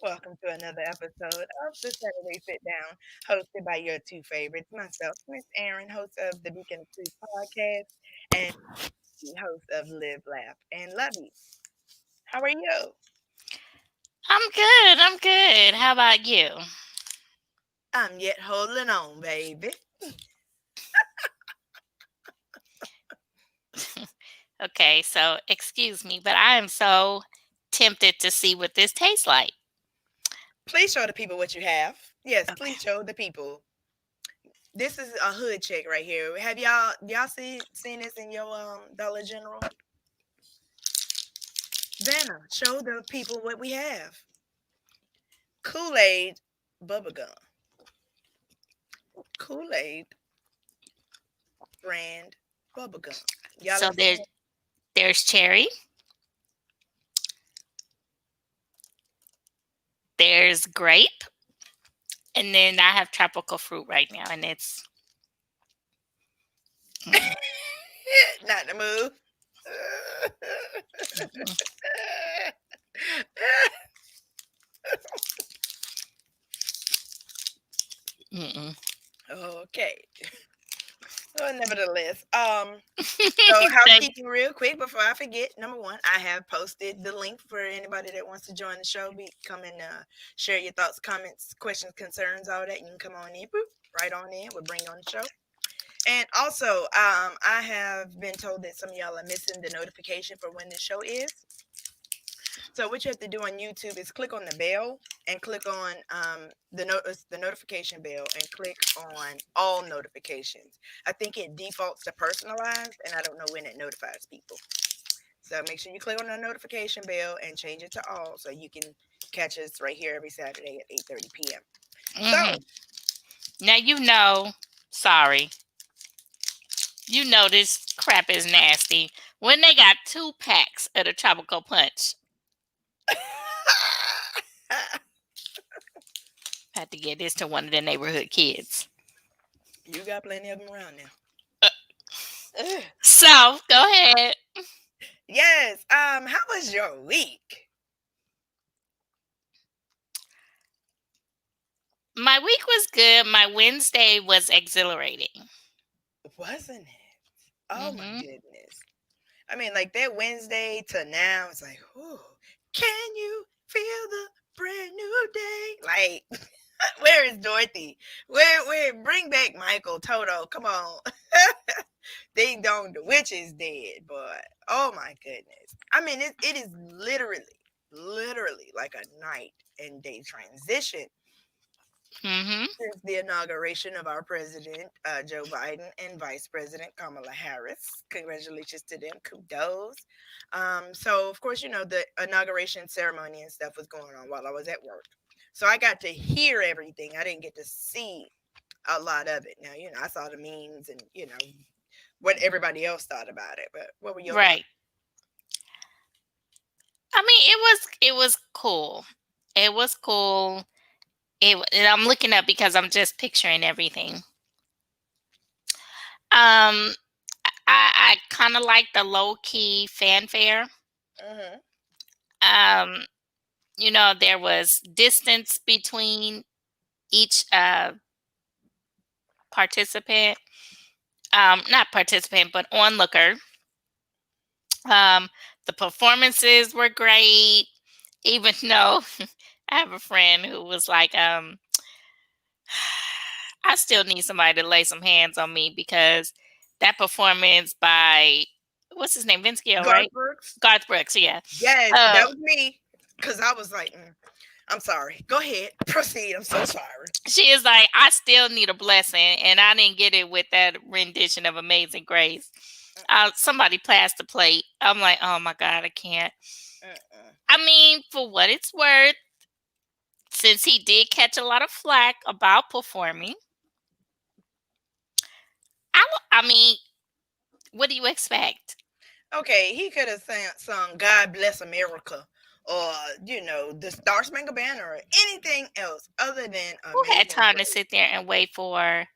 Welcome to another episode of the Saturday Sit Down, hosted by your two favorites, myself, Miss Aaron, host of the Beacon of Truth podcast, and the host of Live, Laugh, and Love You. How are you? I'm good. I'm good. How about you? I'm yet holding on, baby. Okay, so excuse me, but I am so tempted to see what this tastes like. Please show the people what you have. Yes, Okay. please show the people. This is a hood check right here. Have y'all seen this in your Dollar General? Vanna, show the people what we have. Kool-Aid bubblegum. Kool-Aid brand bubblegum. Y'all So ever seen there's cherry, there's grape, and then I have tropical fruit right now, and it's it? mm, Not the move. mm-mm, mm-mm. Okay. Well, nevertheless, so Thank housekeeping real quick before I forget. Number one, I have posted the link for anybody that wants to join the show. Come and share your thoughts, comments, questions, concerns, all that. You can come on in, boop, right on in. We'll bring you on the show. And also, I have been told that some of y'all are missing the notification for when the show is. So what you have to do on YouTube is click on the bell and click on the notification bell and click on all notifications. I think it defaults to personalized, and I don't know when it notifies people. So make sure you click on the notification bell and change it to all, so you can catch us right here every Saturday at 8:30 p.m. So hmm Now sorry, this crap is nasty. When they got 2 packs of the tropical punch, I had to get this to one of the neighborhood kids. you got plenty of them around now. Uh, Ugh. So go ahead. Yes. How was your week? My week was good. My Wednesday was exhilarating. Wasn't it? Oh my hmm goodness. I mean, like that Wednesday to now, it's like, whew, can you feel the brand new day? Like, where is Dorothy? Where, bring back Michael, Toto, come on. Ding dong, the witch is dead, but oh my goodness. I mean, it is literally like a night and day transition hmm since the inauguration of our president, Joe Biden, and Vice President Kamala Harris. Congratulations to them. Kudos. So, of course, the inauguration ceremony and stuff was going on while I was at work. So I got to hear everything. I didn't get to see a lot of it. Now, I saw the memes and, what everybody else thought about it. But what were your thoughts? Right. I mean, it was cool. It was cool. And I'm looking up because I'm just picturing everything. Um, I kind of like the low key fanfare. Hmm. Um, there was distance between each participant. Not participant, but onlooker. Um, the performances were great. Even though I have a friend who was like, I still need somebody to lay some hands on me because that performance by what's his name, Vince Gill, Garth right? Brooks? Garth Brooks, yeah. Yes, that Uh, was me. Because I was like, I'm sorry. Go ahead. Proceed. I'm so sorry. she is like, I still need a blessing, and I didn't get it with that rendition of Amazing Grace. Somebody passed the plate. I'm like, oh my god, I can't. Mm-mm. I mean, for what it's worth, since he did catch a lot of flack about performing, I mean, what do you expect? Okay, he could have sung "God Bless America" or the Star Spangled Banner or anything else other than Who had "Amazing time to Grace." sit there and wait for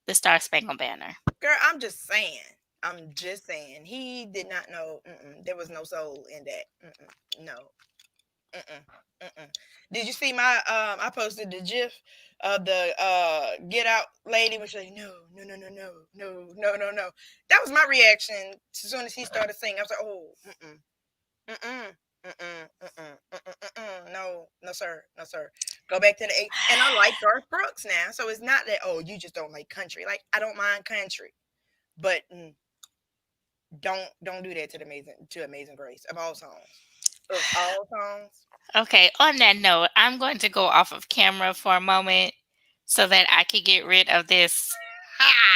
the Star Spangled Banner? Girl, I'm just saying. I'm just saying. He did not know. There was no soul in that. No. Mm-mm. Mm-mm. Did you see my I posted the gif of the get out lady was like, no, no, no, no, no, no, no, no, no. That was my reaction as soon as he started singing. I was like, oh, mm-mm, mm-mm. Mm-mm, mm-mm, mm-mm, mm-mm. No, no, sir, no, sir. Go back to the eight. And I like Garth Brooks now, so it's not that oh you just don't like country. Like I don't mind country, but don't do that to the Amazing Grace of all songs. Okay, on that note, I'm going to go off of camera for a moment so that I can get rid of this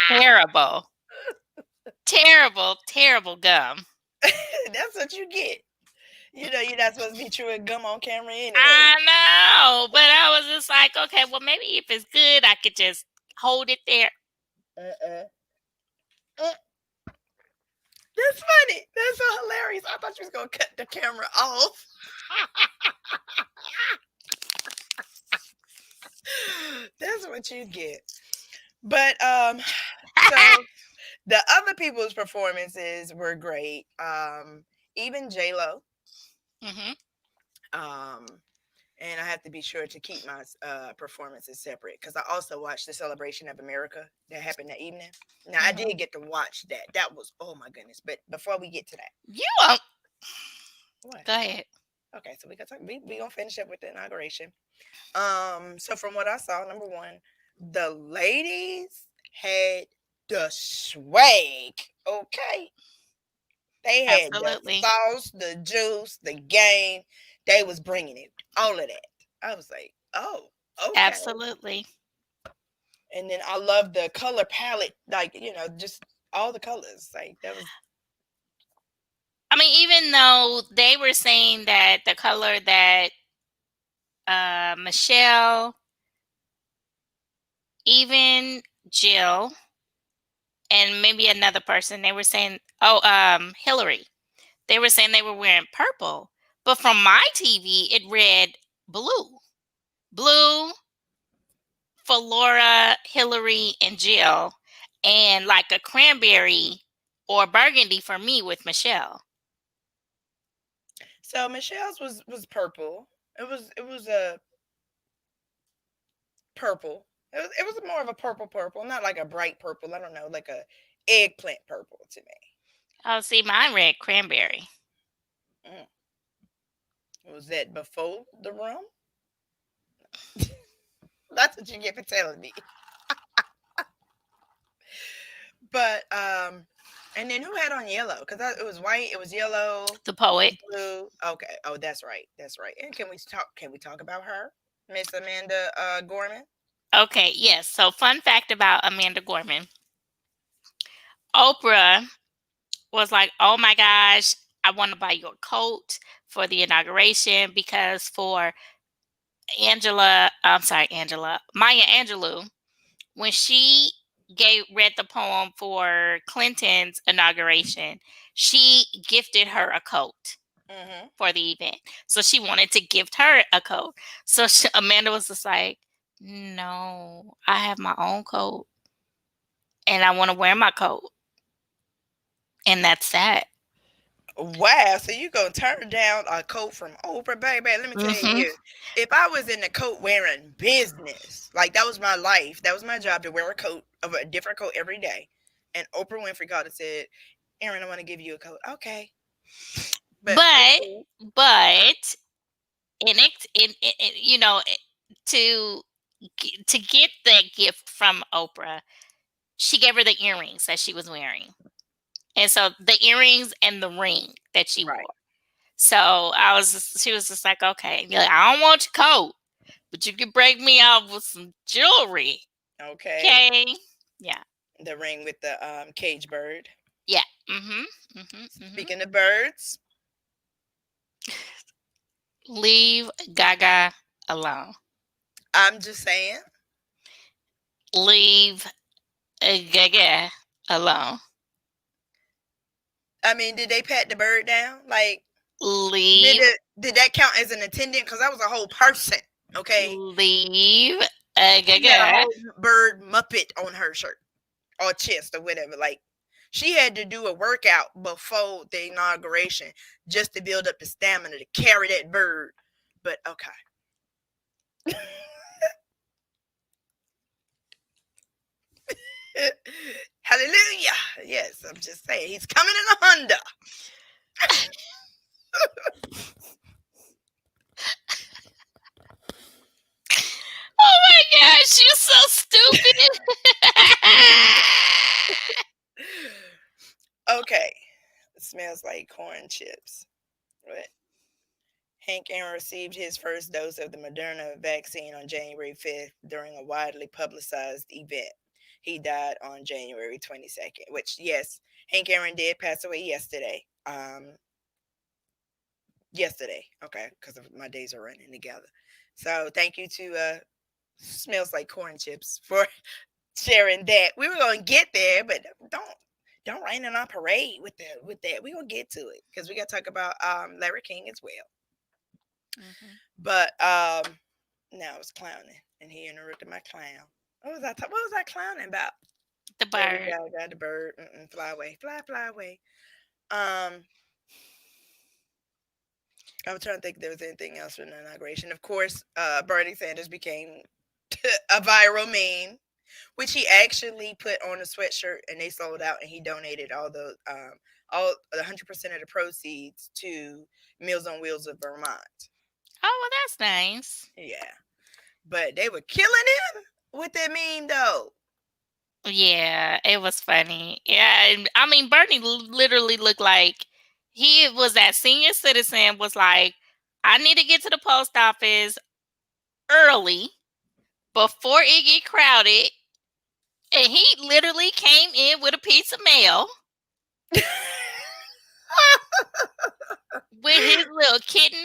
terrible, terrible, terrible gum. That's what you get. You know, you're not supposed to be chewing gum on camera anyway. I know, but I was just like, okay, well, maybe if it's good, I could just hold it there. Uh-uh. Uh, That's funny. That's so hilarious. I thought you was gonna cut the camera off. That's what you get. But so the other people's performances were great. Even J Lo. Hmm. Um, and I have to be sure to keep my performances separate because I also watched the Celebration of America that happened that evening. Now I Hmm. did get to watch that. That was oh my goodness! But before we get to that, You won't. what? Go ahead. Okay, so we got to, we gonna finish up with the inauguration. So from what I saw, number one, the ladies had the swag. Okay, they had the Absolutely. sauce, the juice, the game. They was bringing it, all of that. I was like, oh, okay. Absolutely. And then I love the color palette, like just all the colors. Like that was I mean, even though they were saying that the color that Michelle, even Jill, and maybe another person, they were saying, oh, Hillary, they were saying they were wearing purple. But from my TV, it read blue. Blue for Laura, Hillary, and Jill, and like a cranberry or burgundy for me with Michelle. so Michelle's was purple. It was a purple. It was more of a purple, not like a bright purple. I don't know, like a eggplant purple to me. Oh, see, mine read cranberry. Mm. Was that before the room? That's what you get for telling me. But and then who had on yellow? Because it was white, it was yellow, The poet. blue. Okay. Oh, that's right. That's right. And can we talk about her? Miss Amanda Gorman. Okay, yes. So, fun fact about Amanda Gorman, Oprah was like, oh my gosh, I want to buy you a coat for the inauguration because for Maya Angelou, when she read the poem for Clinton's inauguration, she gifted her a coat Mm-hmm. for the event. So she wanted to gift her a coat. So Amanda was just like, no, I have my own coat and I want to wear my coat. And that's that. Wow, so you gonna turn down a coat from Oprah, baby? Let me tell Hmm. you, if I was in the coat wearing business, like that was my life, that was my job to wear a coat of a different coat every day, and Oprah Winfrey called and said, "Aaron, I want to give you a coat." Okay, but But, proceed. but, you know, to to get that gift from Oprah, she gave her the earrings that she was wearing. And so the earrings and the ring that she Right. wore. So she was just like, okay, you're like, I don't want your coat, but you can break me out with some jewelry. Okay. Okay. Yeah. The ring with the cage bird. Yeah. Mm-hmm. Mm-hmm. Mm-hmm. Speaking of birds, Leave Gaga alone. I'm just saying. Leave Gaga alone. I mean, did they pat the bird down? Like, did Leave it? Did that count as an attendant? Because that was a whole person. Okay. leave She had a Gaga. whole bird muppet on her shirt or chest or whatever. Like she had to do a workout before the inauguration just to build up the stamina to carry that bird. But okay. Hallelujah. Yes, I'm just saying he's coming in a Honda. Oh my gosh, you're so stupid. Okay. It smells like corn chips. What? Hank Aaron received his first dose of the Moderna vaccine on January 5th during a widely publicized event. He died on January 22nd, which, yes, Hank Aaron did pass away yesterday. Yesterday, okay, because my days are running together. So thank you to Smells Like Corn Chips for sharing that. We were gonna get there, but don't rain on our parade with that. We're gonna get to it because we gotta talk about Larry King as well. Mhm. But now I was clowning, and he interrupted my clown. What was I clowning about? The Lady bird. Gaga, the bird, fly away, fly away. Um, I was trying to think if there was anything else from the inauguration. Of course, Bernie Sanders became a viral meme, which he actually put on a sweatshirt, and they sold out, and he donated all 100% of the proceeds to Meals on Wheels of Vermont. Oh, well, that's nice. Yeah, but they were killing him with that meme though. Yeah, it was funny. Yeah, and I mean, Bernie literally looked like he was that senior citizen. Was like, I need to get to the post office early before it get crowded, and he literally came in with a piece of mail with his little kitten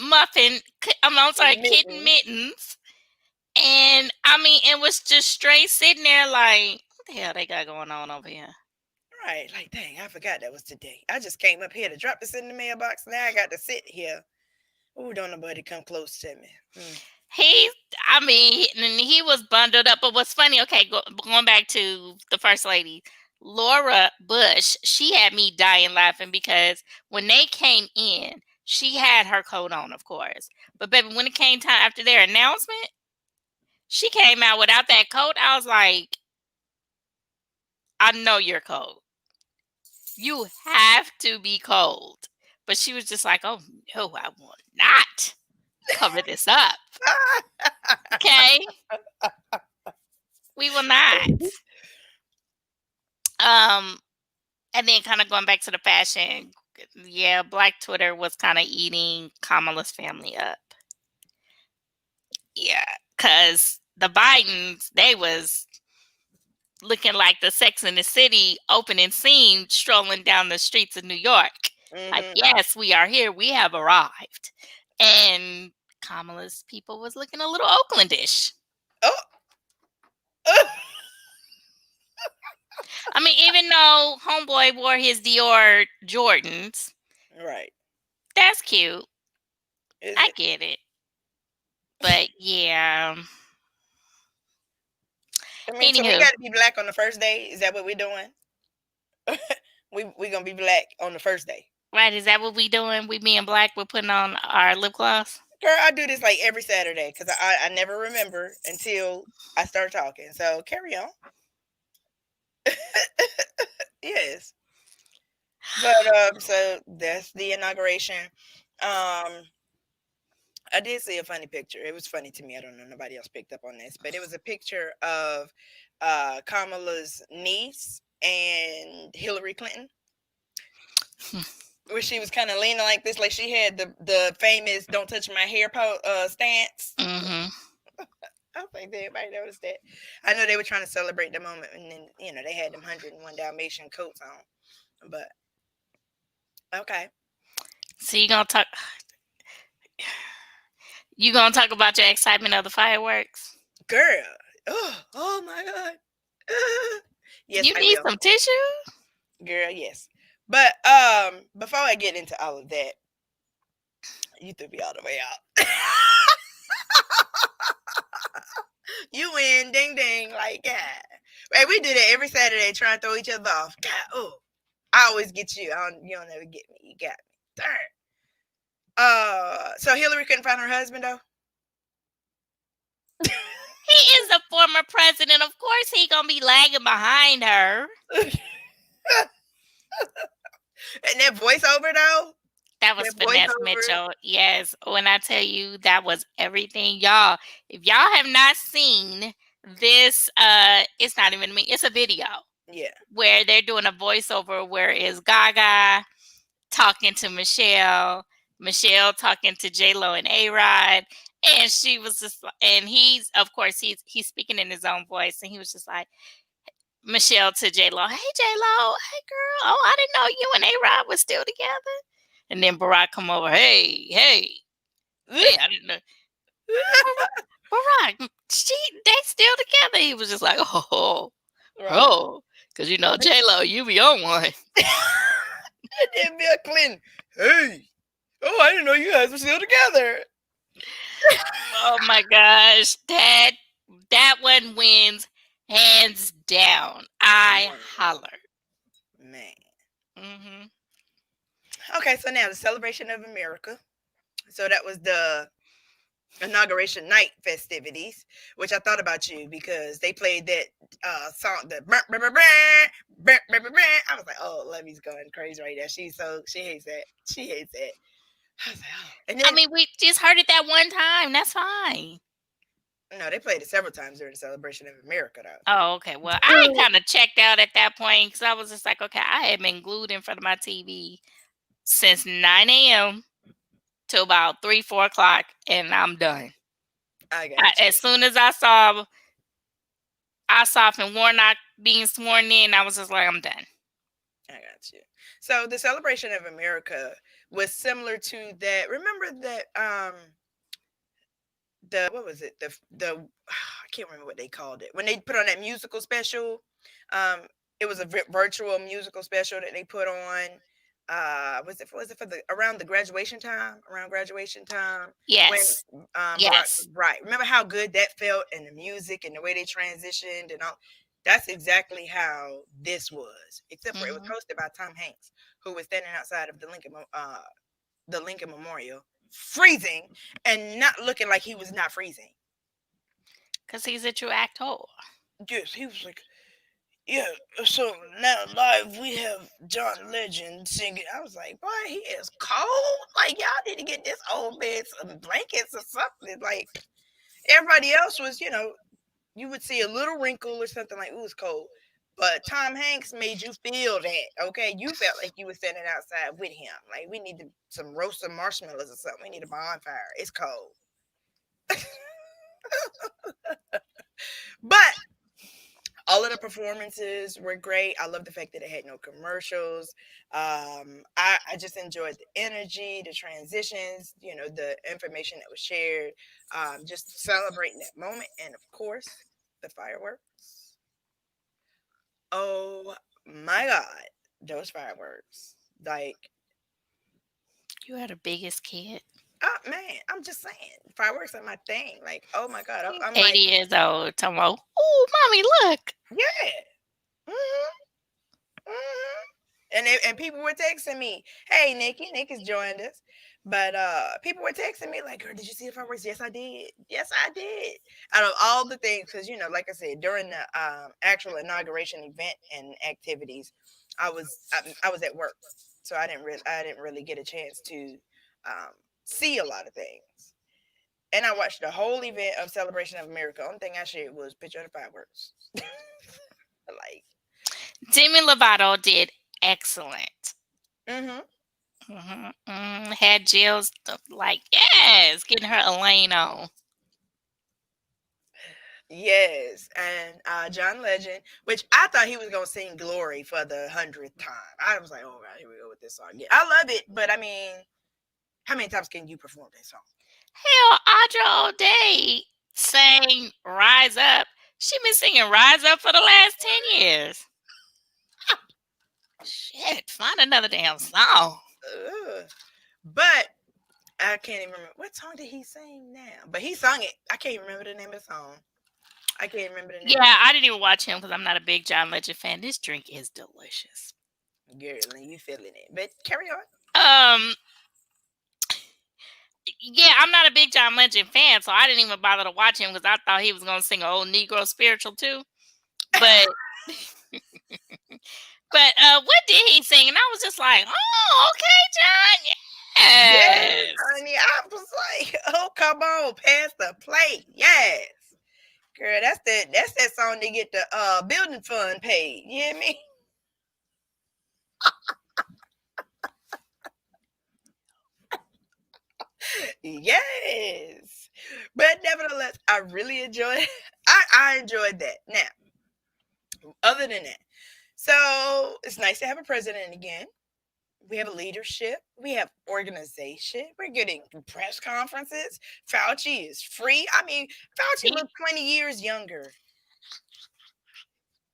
muffin. I'm sorry, kitten Mittens. mittens, and I mean, it was just straight sitting there like, what the hell they got going on over here? Right, like dang, I forgot that was today. I just came up here to drop this in the mailbox. Now I got to sit here. Ooh, don't nobody come close to me. He, I mean, and he was bundled up. But what's funny? Okay, going back to the first lady, Laura Bush. She had me dying laughing because when they came in, she had her coat on, of course. But baby, when it came time after their announcement, she came out without that coat. I was like, I know you're cold. You have to be cold. But she was just like, oh no, I will not cover this up. Okay, we will not. Um, and then kind of going back to the fashion, yeah, Black Twitter was kind of eating Kamala's family up. Yeah, because the Bidens, they was looking like the Sex in the City opening scene strolling down the streets of New York. Like, Mm-hmm. yes, we are here. We have arrived. And Kamala's people was looking a little Oaklandish. Oh, I mean, even though Homeboy wore his Dior Jordans, right. that's cute. Is I it? get it. But yeah. I mean, so we Anywho, got to be black on the first day. Is that what we're doing? We gonna be black on the first day. right, is that what we doing? We being black, we're putting on our lip gloss. Girl, I do this like every Saturday because I never remember until I start talking. So carry on. Yes, but so that's the inauguration. Um, I did see a funny picture. It was funny to me. I don't know nobody else picked up on this, but it was a picture of Kamala's niece and Hillary Clinton, where she was kind of leaning like this, like she had the famous "Don't touch my hair" stance. Mm-hmm. I don't think everybody noticed that. I know they were trying to celebrate the moment, and then they had them 101 Dalmatian coats on. But okay, So you gonna talk about your excitement of the fireworks? girl. Oh my God. Yes, You I need will, some tissue? girl. Yes, but before I get into all of that, you threw me all the way out. You win, ding ding, like God. Right, we do that every Saturday, trying to throw each other off. God, oh, I always get you. You don't ever get me. You got me. Darn. So Hillary couldn't find her husband though. He is a former president. Of course he gonna be lagging behind her. And that voiceover though, That was that Finesse voiceover, Mitchell. Yes, when I tell you that was everything, y'all. If y'all have not seen this, it's not even me. It's a video yeah, where they're doing a voiceover where is Gaga talking to Michelle, Michelle talking to J Lo and A Rod, and she was just, and he's of course he's speaking in his own voice, and he was just like Michelle to J Lo, hey J Lo, hey girl, oh I didn't know you and A Rod was still together, and then Barack come over, hey, I didn't know. Barack, they still together. He was just like, right. oh, because you know J Lo, you be on one. And then Bill Clinton, hey, oh, I didn't know you guys were still together. Oh my gosh, that one wins hands down. I Man, holler. man. Hmm. Okay, so now the celebration of America. So that was the inauguration night festivities, which I thought about you because they played that song, the brr, brr, brr, brr, brr, brr, brr, brr. I was like, oh, Levy's going crazy right now. She hates that. She hates that. I was like, oh, and I then mean, we just heard it that one time. That's fine. no, they played it several times during the celebration of America, Oh, okay. Well, I though. kind of checked out at that point because I was just like, okay, I had been glued in front of my TV since 9 a.m. till about 3, 4 o'clock, and I'm done. I got As you. soon as I saw Ossoff and Warnock being sworn in, I was just like, I'm done. I got you. So the celebration of America was similar to that. Remember that the what was it? The I can't remember what they called it. When they put on that musical special, um it was a virtual musical special that they put on. Was it for the around the graduation time? Around graduation time when Yes. Barack, Yes. right. Remember how good that felt and the music and the way they transitioned and all. That's exactly how this was, except for it was Hmm. hosted by Tom Hanks, who was standing outside of the Lincoln Memorial, freezing and not looking like he was not freezing. Because he's a true actor. Yes, he was like, yeah. So now live we have John Legend singing. I was like, boy, he is cold. Like y'all need to get this old man some blankets or something. Like everybody else was, you would see a little wrinkle or something like, ooh, it's cold. But Tom Hanks made you feel that, okay? You felt like you were standing outside with him. Like we need some roasted marshmallows or something. We need a bonfire. It's cold. But all of the performances were great. I love the fact that it had no commercials. I just enjoyed the energy, the transitions, the information that was shared, just celebrating that moment. And of course, the fireworks. Oh my God, those fireworks. Like, You are the biggest kid. oh man, I'm just saying, fireworks are my thing. Like, oh my God, He's I'm 80 like, years old. Talking about, oh, mommy, look. yeah. Hmm. Hmm. And people were texting me, "Hey, Nikki, Nikki's joined us." But people were texting me like, "Girl, did you see the fireworks?" Yes, I did. Yes, I did. Out of all the things, because like I said, during the actual inauguration event and activities, I was at work, so I didn't really get a chance to um, see a lot of things. And I watched the whole event of Celebration of America. Only thing I shared was picture of the fireworks. Like, Demi Lovato did excellent. mm-hmm. Had Jill's like, yes, getting her Elaine on. Yes, and John Legend, which I thought he was gonna sing "Glory" for the 100th time. I was like, "Oh God, here we go with this song." Yeah, I love it, but I mean, how many times can you perform that song? Hell, Audra O'Day sang Rise Up. She been singing Rise Up for the last 10 years. Shit, find another damn song. Ugh. But I can't even remember what song did he sing now. But he sung it. I can't remember the name of the song. I can't remember the name of Yeah, I didn't even watch him because I'm not a big John Legend fan. This drink is delicious. it. Girl, and you feeling it. But carry on. Um, Yeah, I'm not a big John Legend fan, so I didn't even bother to watch him because I thought he was gonna sing an old Negro spiritual too. But what did he sing? And I was just like, oh, okay, John, Yes, yes. honey. I was like, oh, come on, pass the plate. Yes. Girl, that's that song to get the building fund paid. You hear me? Yes. But nevertheless, I really enjoyed I enjoyed that. Now, other than that, so it's nice to have a president again. We have a leadership. We have organization. We're getting press conferences. Fauci is free. I mean, Fauci He looked 20 years younger.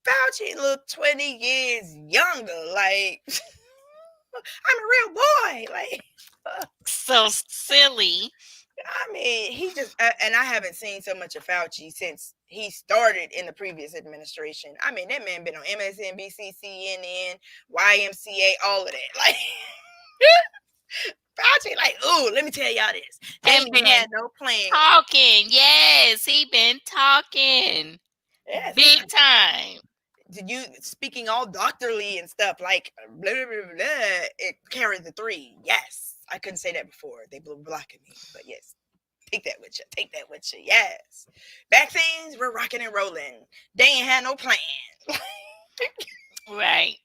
Fauci looked 20 years younger. Like, I'm a real boy. Like, so silly. I mean, he just, and I haven't seen so much of Fauci since he started in the previous administration. I mean, that man been on MSNBC, CNN, YMCA, all of that. Like, Fauci, like, ooh, let me tell y'all this. They And ain't even been had no plan. talking. Yes, he been talking. Yes, he Big time. did you speaking all doctorly and stuff like blah blah blah blah. It carried the three. Yes, I couldn't say that before. They blew blocking me, but yes, take that with you. Take that with you. Yes, vaccines. We're rocking and rolling. They ain't had no plan. Right.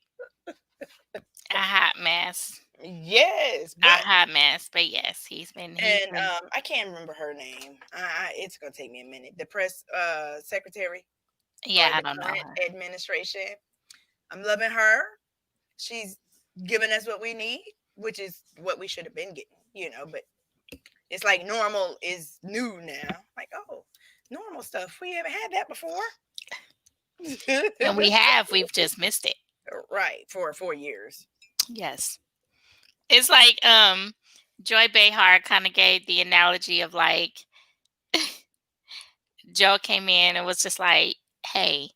A hot mess. Yes, A but hot mess. But yes, he's and been I can't remember her name. It's gonna take me a minute. The press secretary for yeah, I the don't know current her. administration. I'm loving her. She's giving us what we need, which is what we should have been getting, but it's like normal is new now. Like, oh, normal stuff. We haven't had that before. And we've just missed it. Right, for 4 years. Yes. It's like Joy Behar kind of gave the analogy of like Joe came in and was just like, "Hey,"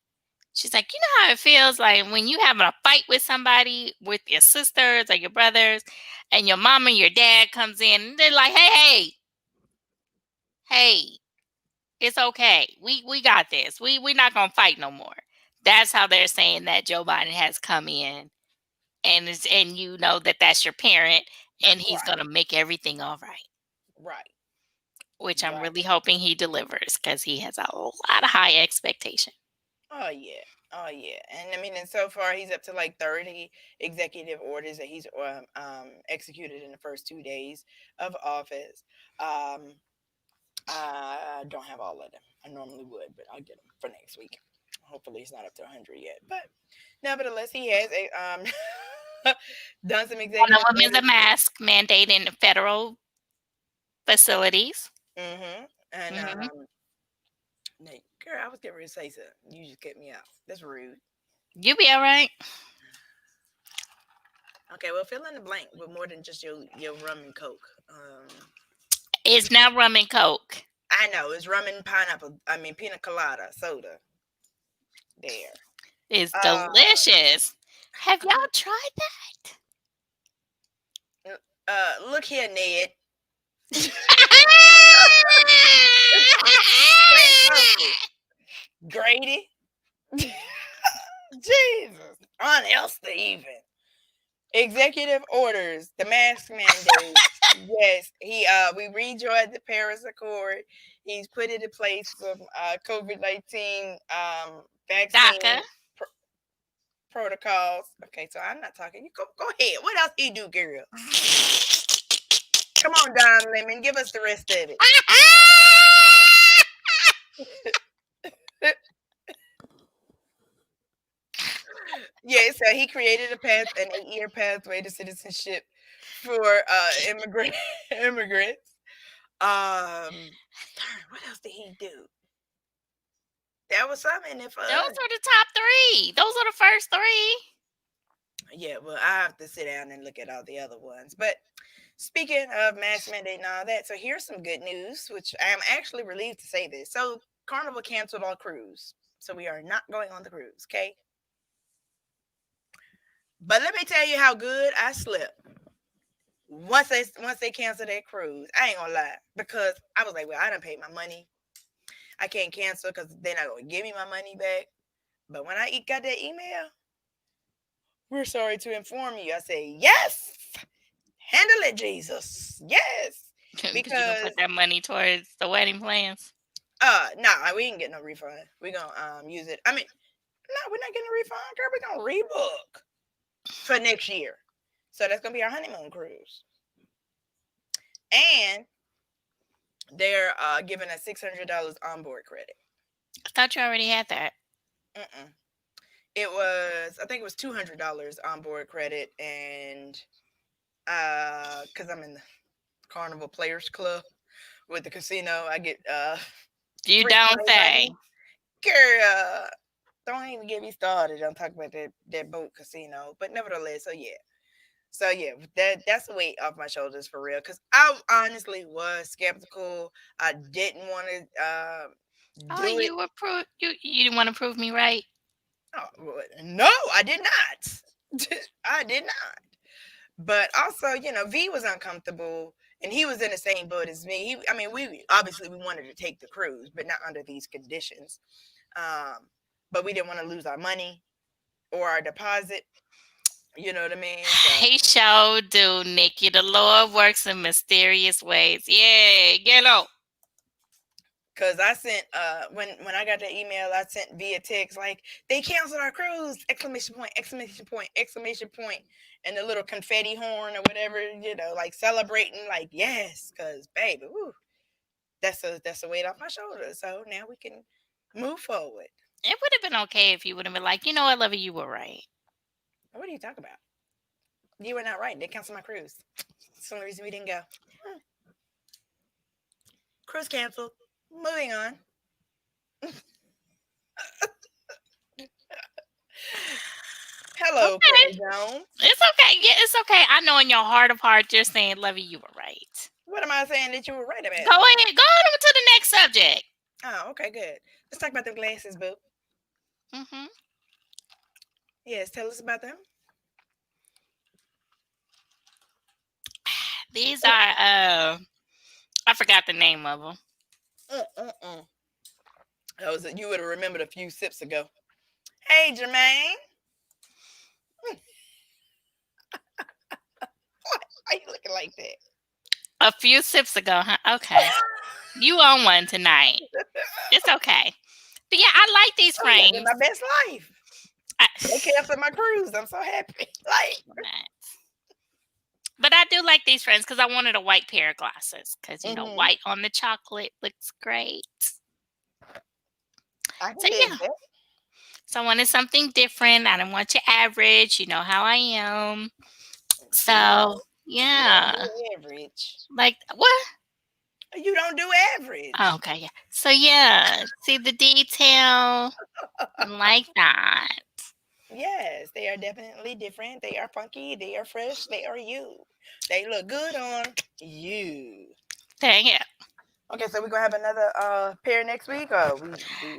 she's like, "You know how it feels like when you having a fight with somebody, with your sisters or your brothers, and your mom and your dad comes in and they're like, hey, it's okay. We got this. We're not gonna fight no more." That's how they're saying that Joe Biden has come in, and you know that that's your parent, and he's Right, gonna make everything all right. right, Which I'm right. really hoping he delivers because he has a lot of high expectation. Oh yeah. Oh yeah. And I mean, and so far he's up to like 30 executive orders that he's executed in the first 2 days of office. Um, I don't have all of them. I normally would, but I'll get them for next week. Hopefully, it's not up to 100 yet. But nevertheless, he has done some One of executive them is a orders. mask mandate in federal facilities. And Hmm. Nate, girl, I was getting ready to say something. You just cut me out. That's rude. You be all right. Okay, well, fill in the blank with more than just your rum and coke. It's not rum and coke. I know it's rum and pineapple. I mean, pina colada soda. There. It's Uh, delicious. Have y'all tried that? look here, Ned. Say something, Grady. Jesus, Aunt Elster even. Executive orders, the mask mandate. Yes, we rejoined the Paris Accord. He's put into place some COVID-19 DACA. vaccine pr- protocols. Okay, so I'm not talking. You go ahead. What else he do, girl? Come on, Don Lemon, give us the rest of it. Yeah, so he created an 8-year pathway to citizenship for immigrant immigrants. Darn, what else did he do? There was something if Those are the top three. Those are the first three. yeah, well, I have to sit down and look at all the other ones. But speaking of mask mandate and all that, so here's some good news, which I am actually relieved to say this. So Carnival canceled all cruise, so we are not going on the cruise. Okay, but let me tell you how good I slept Once they cancel that cruise, I ain't gonna lie, because I was like, well, I done paid my money. I can't cancel because they're not gonna give me my money back. But when I got that email, we're sorry to inform you. I say, yes, handle it, Jesus. Yes. Because you're gonna Because put that money towards the wedding plans. nah, we ain't getting no refund. We gonna use it. I mean, no, we're not getting a refund, girl. We gonna rebook for next year. So that's gonna be our honeymoon cruise. And they're giving us $600 onboard credit. I thought you already had that. Mm-mm. It was, I think it was $200 onboard credit, and because I'm in the Carnival Players Club with the casino, I get You free don't play say. money. Girl, don't even get me started on talking about that boat casino. But nevertheless, so yeah, that's the weight off my shoulders for real. Cause I honestly was skeptical. I didn't want to Oh, do it. you were you didn't want to prove me right. Oh, no, I did not. I did not. But also, V was uncomfortable, and he was in the same boat as me. I mean, we wanted to take the cruise, but not under these conditions. Um, but we didn't want to lose our money or our deposit. You know what I mean? So, He sure do, Nikki. The Lord works in mysterious ways. Yeah, get out. cause I sent when I got the email, I sent via text like they canceled our cruise! Exclamation point! Exclamation point! Exclamation point! And the little confetti horn or whatever, like celebrating, like yes, cause baby, woo, that's a weight off my shoulders. So now we can move forward. It would have been okay if you would have been like, you know what, Lovey, you were right. What are you talking about? You were not right. They canceled my cruise. That's the only reason we didn't go. Hmm. Cruise canceled. Moving on. Hello, Okay. Courtney Jones. It's okay. Yeah, it's okay. I know in your heart of hearts you're saying, Lovey, you were right. What am I saying that you were right Go about? ahead. Go on to the next subject. Oh, okay, good. Let's talk about them glasses, boo. hmm Yes, tell us about them. These Mm, are, I forgot the name of them. mm. You would have remembered a few sips ago. Hey, Jermaine. Why you looking like that? A few sips ago, huh? Okay. You own one tonight. It's okay. But yeah, I like these I'm living frames. my best life. I, They canceled my cruise. I'm so happy. Like, but I do like these frames because I wanted a white pair of glasses because, hmm white on the chocolate looks great. I So can yeah, dig that. so I wanted something different. I didn't want your average. You know how I am. We So don't. We don't yeah, do average. like what? You don't do Oh, average. okay, yeah. So yeah, see the detail like that. Yes, they are definitely different. They are funky. They are fresh. They are you. They look good on you. Dang it. Okay, so we're gonna have another pair next week, or we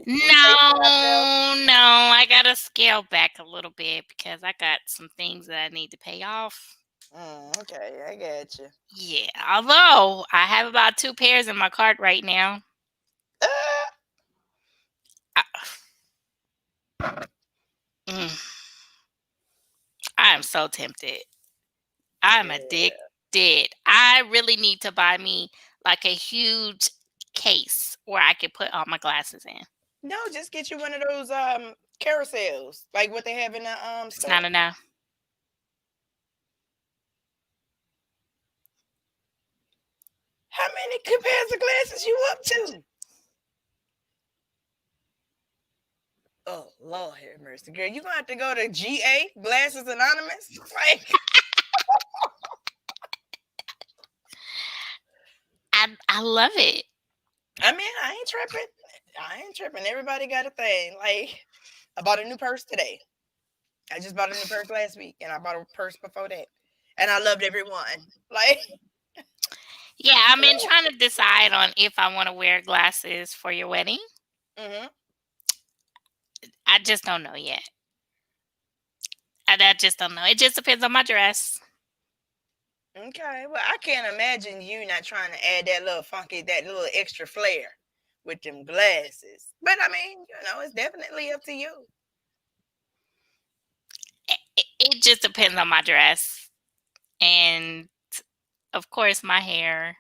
pacing ourselves. No, I gotta scale back a little bit because I got some things that I need to pay off. Okay, I got you. Yeah, although I have about 2 pairs in my cart right now. Uh, I, mm, I am so tempted. I'm yeah. addicted. I really need to buy me like a huge case where I can put all my glasses in. No, just get you one of those carousels, like what they have in the It's not store. enough. How many pairs of glasses you up to? Oh Lord have mercy, girl. You gonna have to go to GA Glasses Anonymous. Like, I love it. I mean, I ain't tripping. I ain't tripping. Everybody got a thing. Like, I bought a new purse today. I just bought a new purse last week, and I bought a purse before that, and I loved every one. Like, Yeah, I've been trying to decide on if I want to wear glasses for your wedding. hmm I just don't know yet. I just don't know. It just depends on my dress. Okay. Well, I can't imagine you not trying to add that little funky, that little extra flair with them glasses. But I mean, it's definitely up to you. It just depends on my dress, and of course my hair.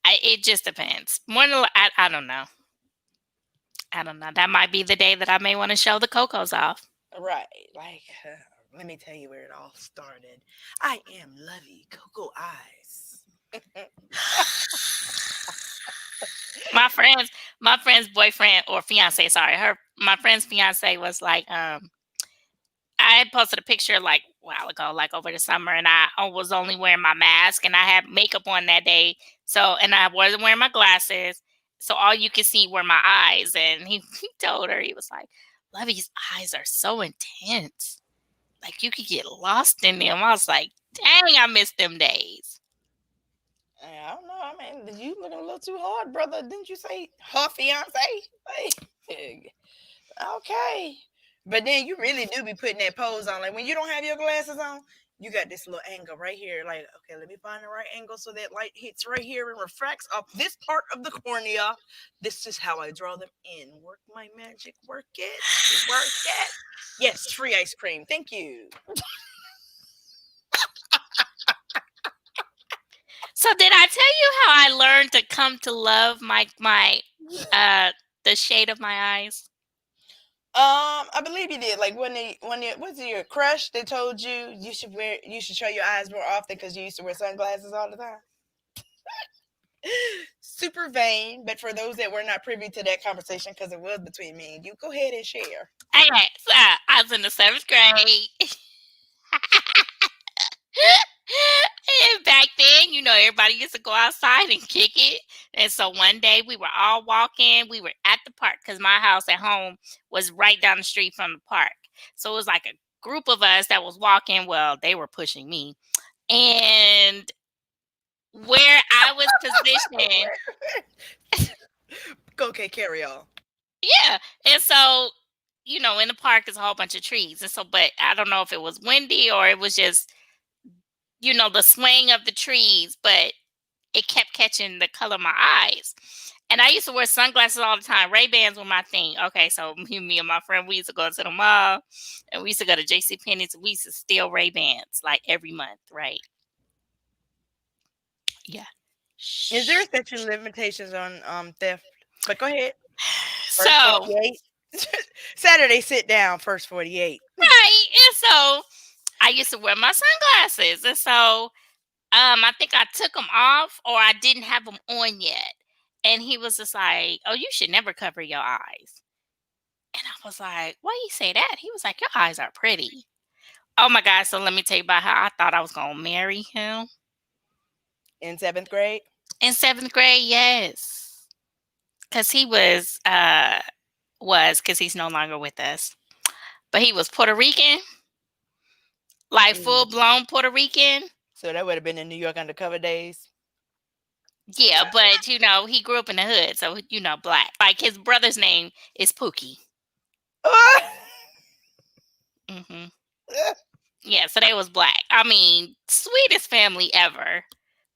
It just depends. More than I don't know. I don't know. That might be the day that I may want to show the cocos off. Right. Like, let me tell you where it all started. I am Lovey Coco Eyes. My friend's boyfriend or fiance, sorry, my friend's fiance was like, I had posted a picture like a while ago, like over the summer, and I was only wearing my mask and I had makeup on that day. So, and I wasn't wearing my glasses. So all you could see were my eyes. And he told her, he was like, Lovey's eyes are so intense. Like you could get lost in them. I was like, dang, I miss them days. I don't know. I mean, you looking a little too hard, brother. Didn't you say her fiance? Like, okay. But then you really do be putting that pose on. Like when you don't have your glasses on, you got this little angle right here. Like, okay, let me find the right angle so that light hits right here and refracts off this part of the cornea. This is how I draw them in. Work my magic. Work it. Work it. Yes, free ice cream. Thank you. So did I tell you how I learned to come to love my uh the shade of my eyes? I believe you did. Like when it was your crush that told you you should show your eyes more often because you used to wear sunglasses all the time. Super vain, but for those that were not privy to that conversation, because it was between me and you, go ahead and share. Okay, so I was in the seventh grade. And back then, everybody used to go outside and kick it. And so one day we were all walking. We were at the park because my house at home was right down the street from the park. So it was like a group of us that was walking. Well, they were pushing me. And where I was positioned, Go, okay, carry on. yeah. And so, in the park is a whole bunch of trees. And so, but I don't know if it was windy or it was just, the swaying of the trees, but it kept catching the color of my eyes. And I used to wear sunglasses all the time. Ray-Bans were my thing. Okay, so me and my friend, we used to go to the mall and we used to go to J.C. Penney's. We used to steal Ray-Bans like every month, right? Yeah. Is there Shh. statute of limitations on theft? But go ahead. First So, 48. Saturday sit down, first 48. right. And so I used to wear my sunglasses. And so I think I took them off or I didn't have them on yet. And he was just like, oh, you should never cover your eyes. And I was like, why you say that? He was like, your eyes are pretty. Oh my God. So let me tell you about how I thought I was going to marry him. In seventh grade? In seventh grade, yes. Because he because he's no longer with us. But he was Puerto Rican, like Mm. full blown Puerto Rican. So that would have been in New York undercover days. Yeah, but he grew up in the hood, so black. Like his brother's name is Pookie. Hmm. Yeah, so they was black. I mean, sweetest family ever.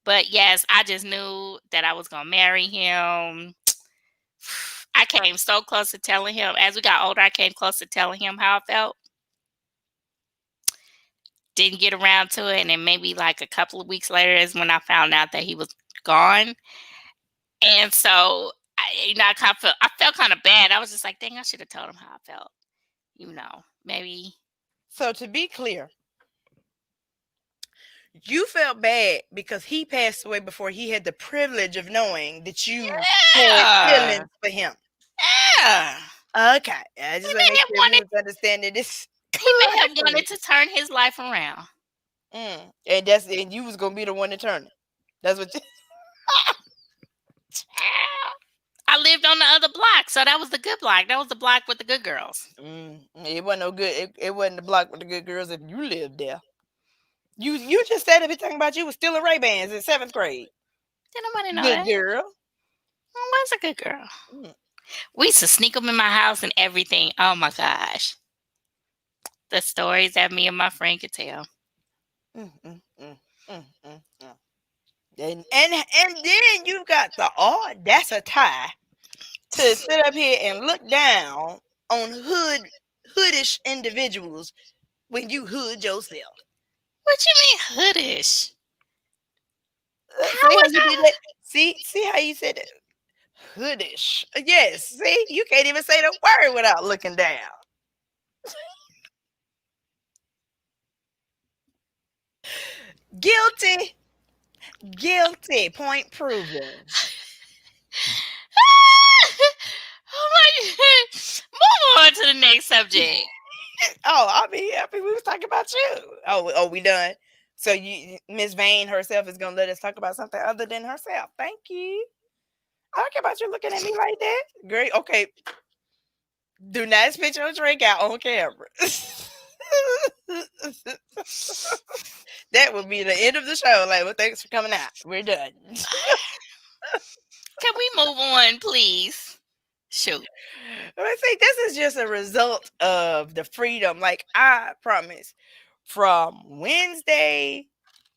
But yes, I just knew that I was gonna marry him. I came so close to telling him. As we got older, I came close to telling him how I felt. Didn't get around to it, and then maybe like a couple of weeks later is when I found out that he was gone. And so, I felt kind of bad. I was just like, dang, I should have told him how I felt. Maybe. So to be clear, you felt bad because he passed away before he had the privilege of knowing that you had Yeah, feelings for him. yeah. Okay. I He just want to may make have sure we wanted. was understanding this He may have correctly. wanted to turn his life around. And you was gonna be the one to turn it. That's what you, Child. I lived on the other block, so that was the good block. That was the block with the good girls. it wasn't no good. It wasn't the block with the good girls if you lived there. You just said everything about you was still in Ray Bans in seventh grade. Didn't nobody know Good that. girl. I was a good girl. Mm, We used to sneak them in my house and everything. Oh my gosh. The stories that me and my friend could tell. mm, mm, mm. Mm. And then you got the audacity to sit up here and look down on hoodish individuals when you hood yourself. What you mean hoodish? How See how was you did that? See how you said it? Hoodish. Yes. See, you can't even say the word without looking down. Guilty. Guilty. Point proven. oh my god. Move on to the next subject. Oh, I mean, we was talking about you. Oh, we done. So you, Miss Vane herself is gonna let us talk about something other than herself. Thank you. I don't care about you looking at me like that. Great. Okay. Do not spit your drink out on camera. That would be the end of the show. Like, well, thanks for coming out. We're done. Can we move on, please? Shoot. I say this is just a result of the freedom. Like I promise, from Wednesday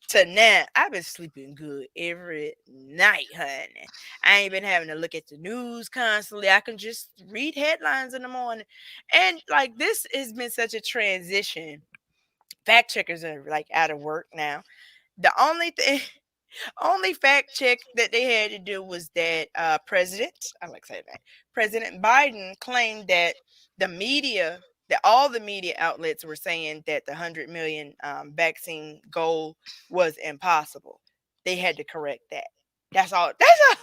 to now, I've been sleeping good every night, honey. I ain't been having to look at the news constantly. I can just read headlines in the morning. And like this has been such a transition. Fact checkers are like out of work now. The only thing only fact check that they had to do was that I like saying that President Biden claimed that that all the media outlets were saying that the 100 million vaccine goal was impossible. They had to correct that. That's all. That's all.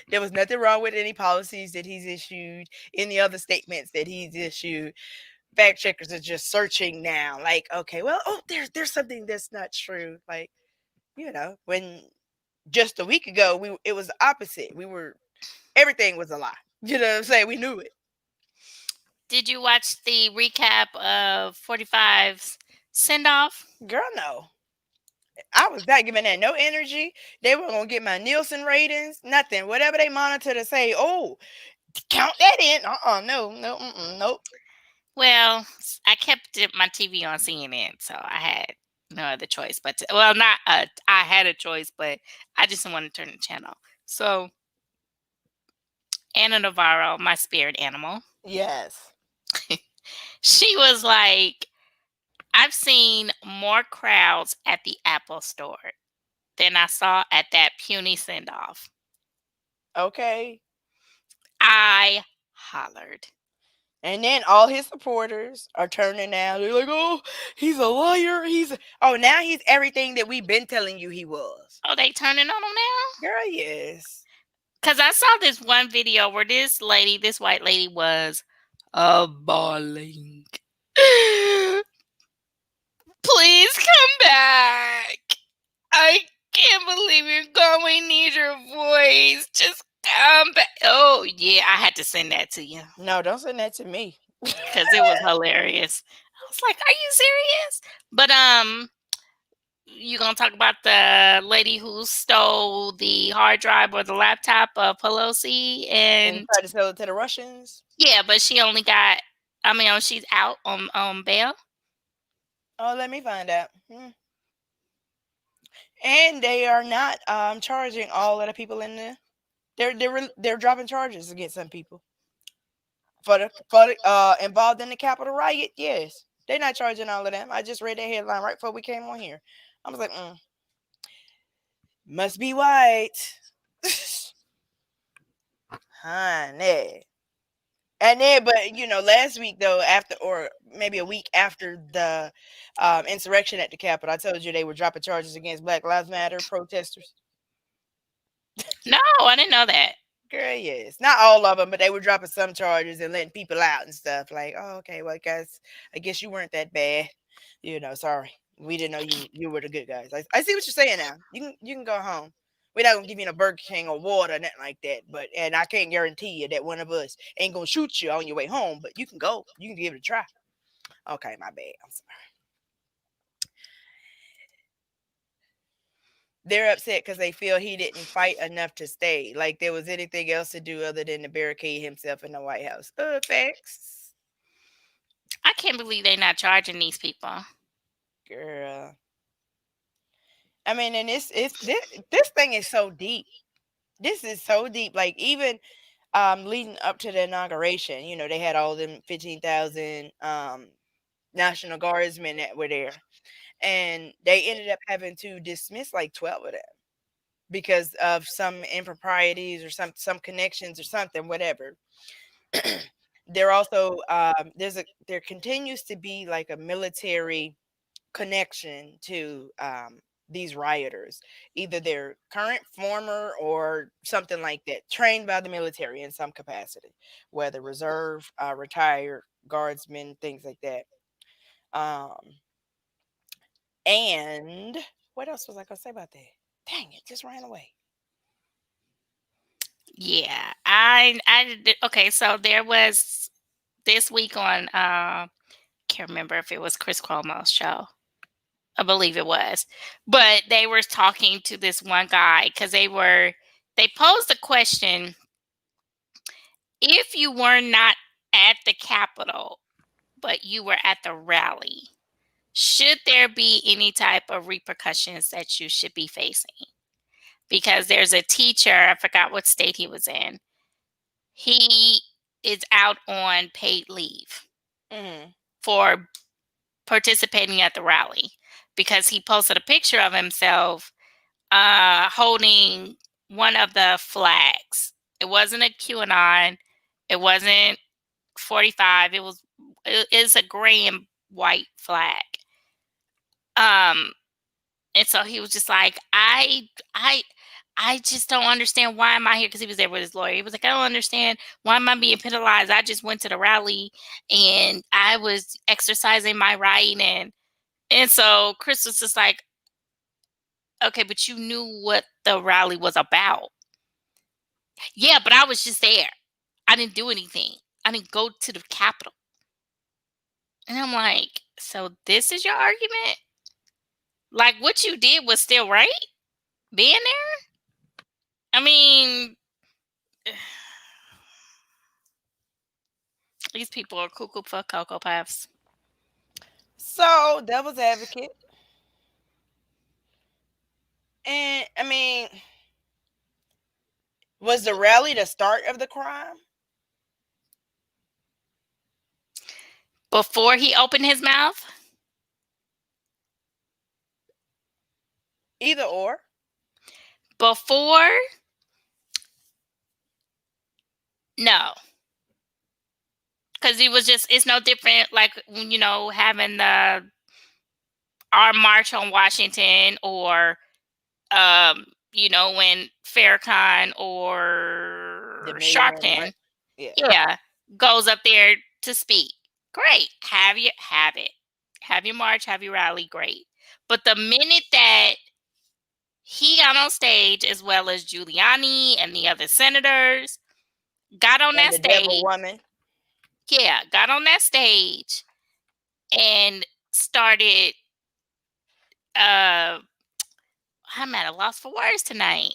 There was nothing wrong with any policies that he's issued, any other statements that he's issued. Fact checkers are just searching now, like, okay, well, oh, there's something that's not true. Like, when just a week ago it was the opposite. Everything was a lie. You know what I'm saying? We knew it. Did you watch the recap of 45's send off? Girl, no. I was not giving that no energy. They were gonna get my Nielsen ratings, nothing. Whatever they monitor to say, oh, count that in. No, no, nope. Well, I kept my TV on CNN, so I had no other choice but to, well, not I had a choice, but I just didn't want to turn the channel. So Anna Navarro, my spirit animal, Yes. she was like, I've seen more crowds at the Apple store than I saw at that puny send off. Okay. I hollered. And then all his supporters are turning now. They're like, oh, he's a liar. Oh, now he's everything that we've been telling you he was. Oh, they turning on him now? Girl, yes. Because I saw this one video where this white lady was bawling. Please come back. I can't believe you're gone. We need your voice. Just come back. Oh, yeah, I had to send that to you No, don't send that to me. because it was hilarious. I was like, are you serious? But, you gonna talk about the lady who stole the hard drive or the laptop of Pelosi And and try to sell it to the Russians. yeah, but she only got. I mean, she's out on bail. Oh, let me find out. And they are not charging all of the people in there. They're dropping charges against some people for the involved in the Capitol riot. Yes, they're not charging all of them. I just read that headline right before we came on here. I was like, must be white, honey. And then, but last week though, after or maybe a week after the insurrection at the Capitol, I told you they were dropping charges against Black Lives Matter protesters. No, I didn't know that. Girl, yes. Not all of them, but they were dropping some charges and letting people out and stuff. Like, oh, okay, well, guys, I guess you weren't that bad. Sorry. We didn't know you were the good guys. I see what you're saying now. You can go home. We're not gonna give you no Burger King or water, nothing like that. And I can't guarantee you that one of us ain't gonna shoot you on your way home. But you can go. You can give it a try. Okay, my bad. I'm sorry. They're upset because they feel he didn't fight enough to stay. Like there was anything else to do other than to barricade himself in the White House. Facts. I can't believe they're not charging these people. Girl. I mean, and this thing is so deep. This is so deep. Like even leading up to the inauguration, they had all them 15,000 National Guardsmen that were there, and they ended up having to dismiss like 12 of them because of some improprieties or some connections or something, whatever. There also there continues to be like a military connection to these rioters. Either they're current, former, or something like that, trained by the military in some capacity, whether reserve, retired, guardsmen, things like that. Um, and what else was I going to say about that? Dang, it just ran away. Yeah, okay. So there was this week on can't remember if it was Chris Cuomo's show. I believe it was, but they were talking to this one guy because they posed a question: if you were not at the Capitol, but you were at the rally, should there be any type of repercussions that you should be facing? Because there's a teacher, I forgot what state he was in. He is out on paid leave Hmm. for participating at the rally because he posted a picture of himself holding one of the flags. It wasn't a QAnon. It wasn't 45. It's a gray and white flag. Um, and so he was just like, I just don't understand why am I here because he was there with his lawyer. He was like, I don't understand why am I being penalized. I just went to the rally and I was exercising my right and so Chris was just like, okay, but you knew what the rally was about. Yeah, but I was just there. I didn't do anything. I didn't go to the Capitol. And I'm like, so this is your argument? Like what you did was still right? Being there? I mean, these people are cuckoo for Cocoa Puffs. So, devil's advocate. And I mean, was the rally the start of the crime? Before he opened his mouth? Either or. Before? No. Because he was just, it's no different like, having our March on Washington or when Farrakhan The or Millionaire March. Sharpton, Yeah. yeah, goes up there to speak. Great. Have it. Have your march, have your rally, great. But the minute that he got on stage, as well as Giuliani and the other senators, got on And that the devil stage, woman. got on that stage and started uh I'm at a loss for words tonight.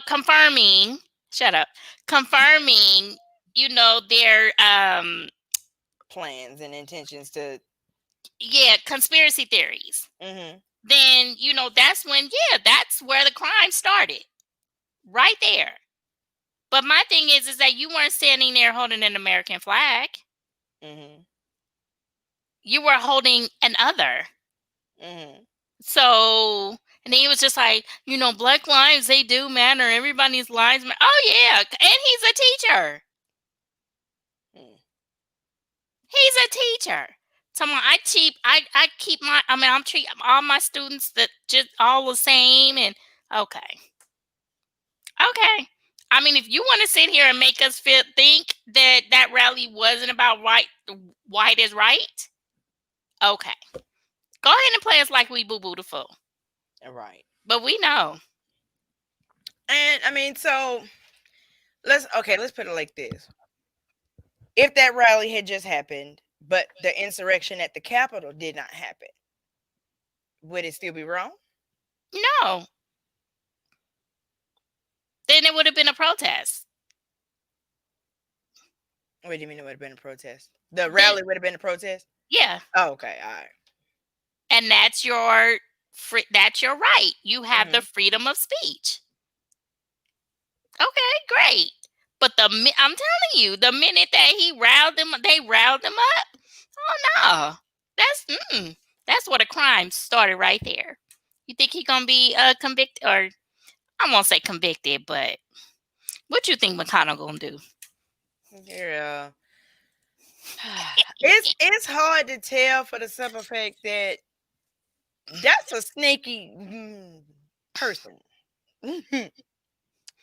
Confirming, shut up, confirming, their Plans and intentions to. conspiracy theories. Hmm. Then, that's where the crime started. Right there. But my thing is that you weren't standing there holding an American flag. Hmm. You were holding an other. Hmm. So, and he was just like, black lives, they do matter. Everybody's lives matter. Oh, yeah. And he's a teacher. He's a teacher. So I keep I'm treat all my students that just all the same. And okay. Okay. I mean, if you want to sit here and make us think that rally wasn't about white is right, okay. Go ahead and play us like we boo boo the fool. Right. But we know. And I mean, so let's put it like this. If that rally had just happened, but the insurrection at the Capitol did not happen, would it still be wrong? No. Then it would have been a protest. What do you mean it would have been a protest? The Then rally would have been a protest? yeah. Oh, okay, all right. And that's your That's your right. You have the Hmm. freedom of speech. Okay, great. But I'm telling you, the minute that they riled him up. Oh no, that's that's what a crime started right there. You think he gonna be convicted, or I won't say convicted, but what you think McConnell gonna do? Yeah. It's hard to tell for the simple fact that that's a sneaky person.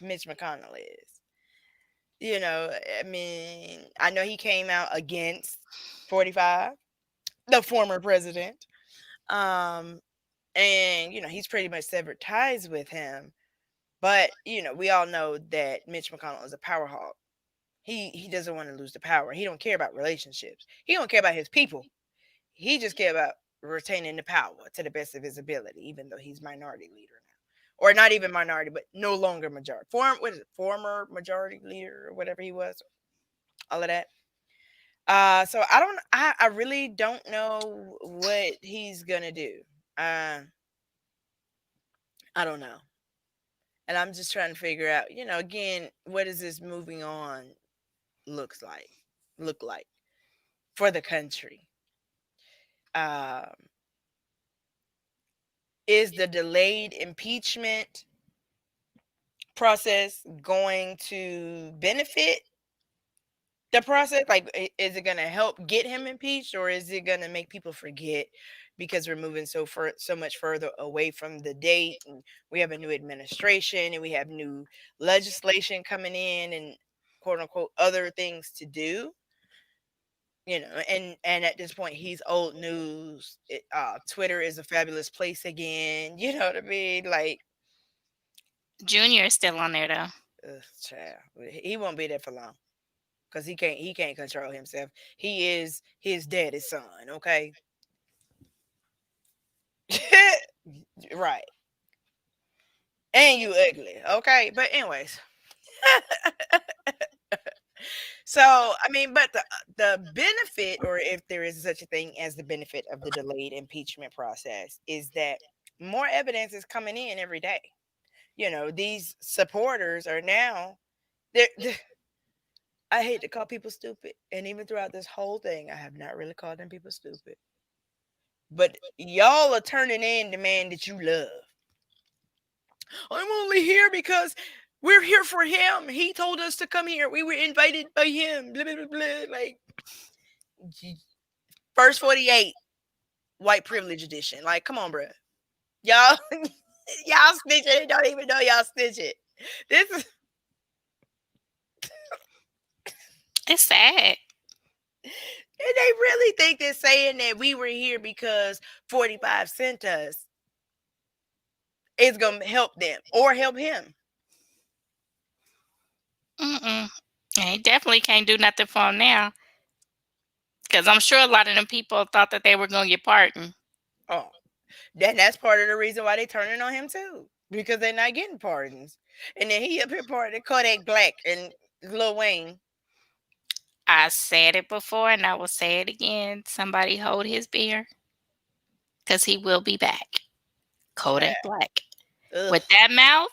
Mitch McConnell is. You know, I mean, I know he came out against 45, the former president. Um, and he's pretty much severed ties with him. But we all know that Mitch McConnell is a power hog. He doesn't want to lose the power. He don't care about relationships. He don't care about his people. He just care about retaining the power to the best of his ability, even though he's minority leader now, or not even minority, but no longer majority. What is it? Former majority leader or whatever he was. All of that. So I don't. I really don't know what he's gonna do. Uh, I don't know, and I'm just trying to figure out. Again, what is this moving on looks like? Look like for the country? Um, is the delayed impeachment process going to benefit the process? Like, is it going to help get him impeached, or is it going to make people forget because we're moving so much further away from the date, and we have a new administration, and we have new legislation coming in, and quote unquote other things to do? And at this point, he's old news. Twitter is a fabulous place again. You know what I mean? Like, Junior is still on there though. child, he won't be there for long because he can't control himself. He is his daddy's son. Okay. Right. And you ugly. Okay. But anyways. So I mean, but the benefit, or if there is such a thing as the benefit of the delayed impeachment process, is that more evidence is coming in every day. These supporters are now, they're I hate to call people stupid, and even throughout this whole thing, I have not really called them people stupid. But y'all are turning in the man that you love. I'm only here because we're here for him. He told us to come here. We were invited by him. Blah blah blah. Blah. Like, first 48, white privilege edition. Like, come on, bruh. Y'all, y'all snitching and don't even know y'all snitching. This is, It's sad. and they really think they're saying that we were here because 45 sent us is gonna help them or help him. Mm-mm. And he definitely can't do nothing for him now, because I'm sure a lot of them people thought that they were gonna get pardoned. Oh, then that's part of the reason why they turning on him too, because they're not getting pardons. And then he up here part of Kodak Black and Lil Wayne. I said it before, and I will say it again. Somebody hold his beer, because he will be back. Kodak Child. Black. Ugh. With that mouth,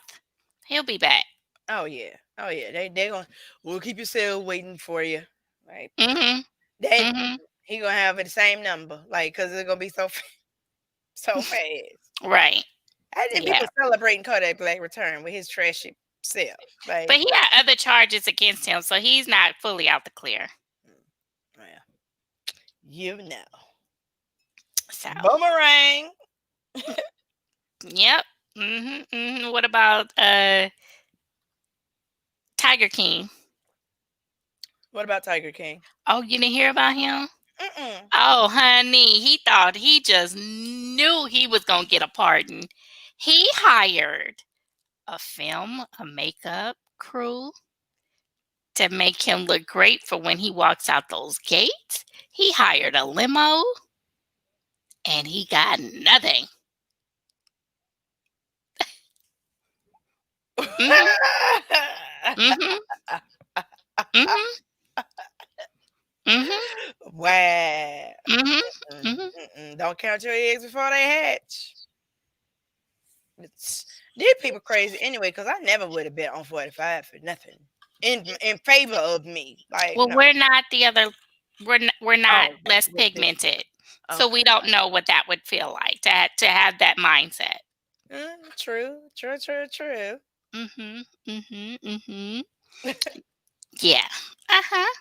he'll be back. Oh yeah. Oh yeah. They gonna, we'll keep your cell waiting for you. Right. Mhm. Then Mhm. he gonna have the same number, like, cause it's gonna be so so fast. Right. And then Yeah. people celebrating Kodak Black return with his trashy self. But Like, he got other charges against him, so he's not fully out the clear. well, you know, So, boomerang. yep. Mhm. Mhm. What about Tiger King? What about Tiger King? Oh, you didn't hear about him? Mm-mm. Oh, honey, he thought he just knew he was going to get a pardon. He hired a makeup crew to make him look great for when he walks out those gates. He hired a limo and he got nothing. Mhm. Mhm. Mhm. Mhm. Wow. Mhm. Mm, Mhm. mm-mm. Don't count your eggs before they hatch. It's, these people crazy anyway, because I never would have bet on 45 for nothing in favor of me. Like, Well, no. we're not the other. We're not Oh, less this, pigmented, so we okay. don't know what that would feel like to have that mindset. True, true, true, true. Mhm. Mhm. Mhm. Yeah. Uh huh.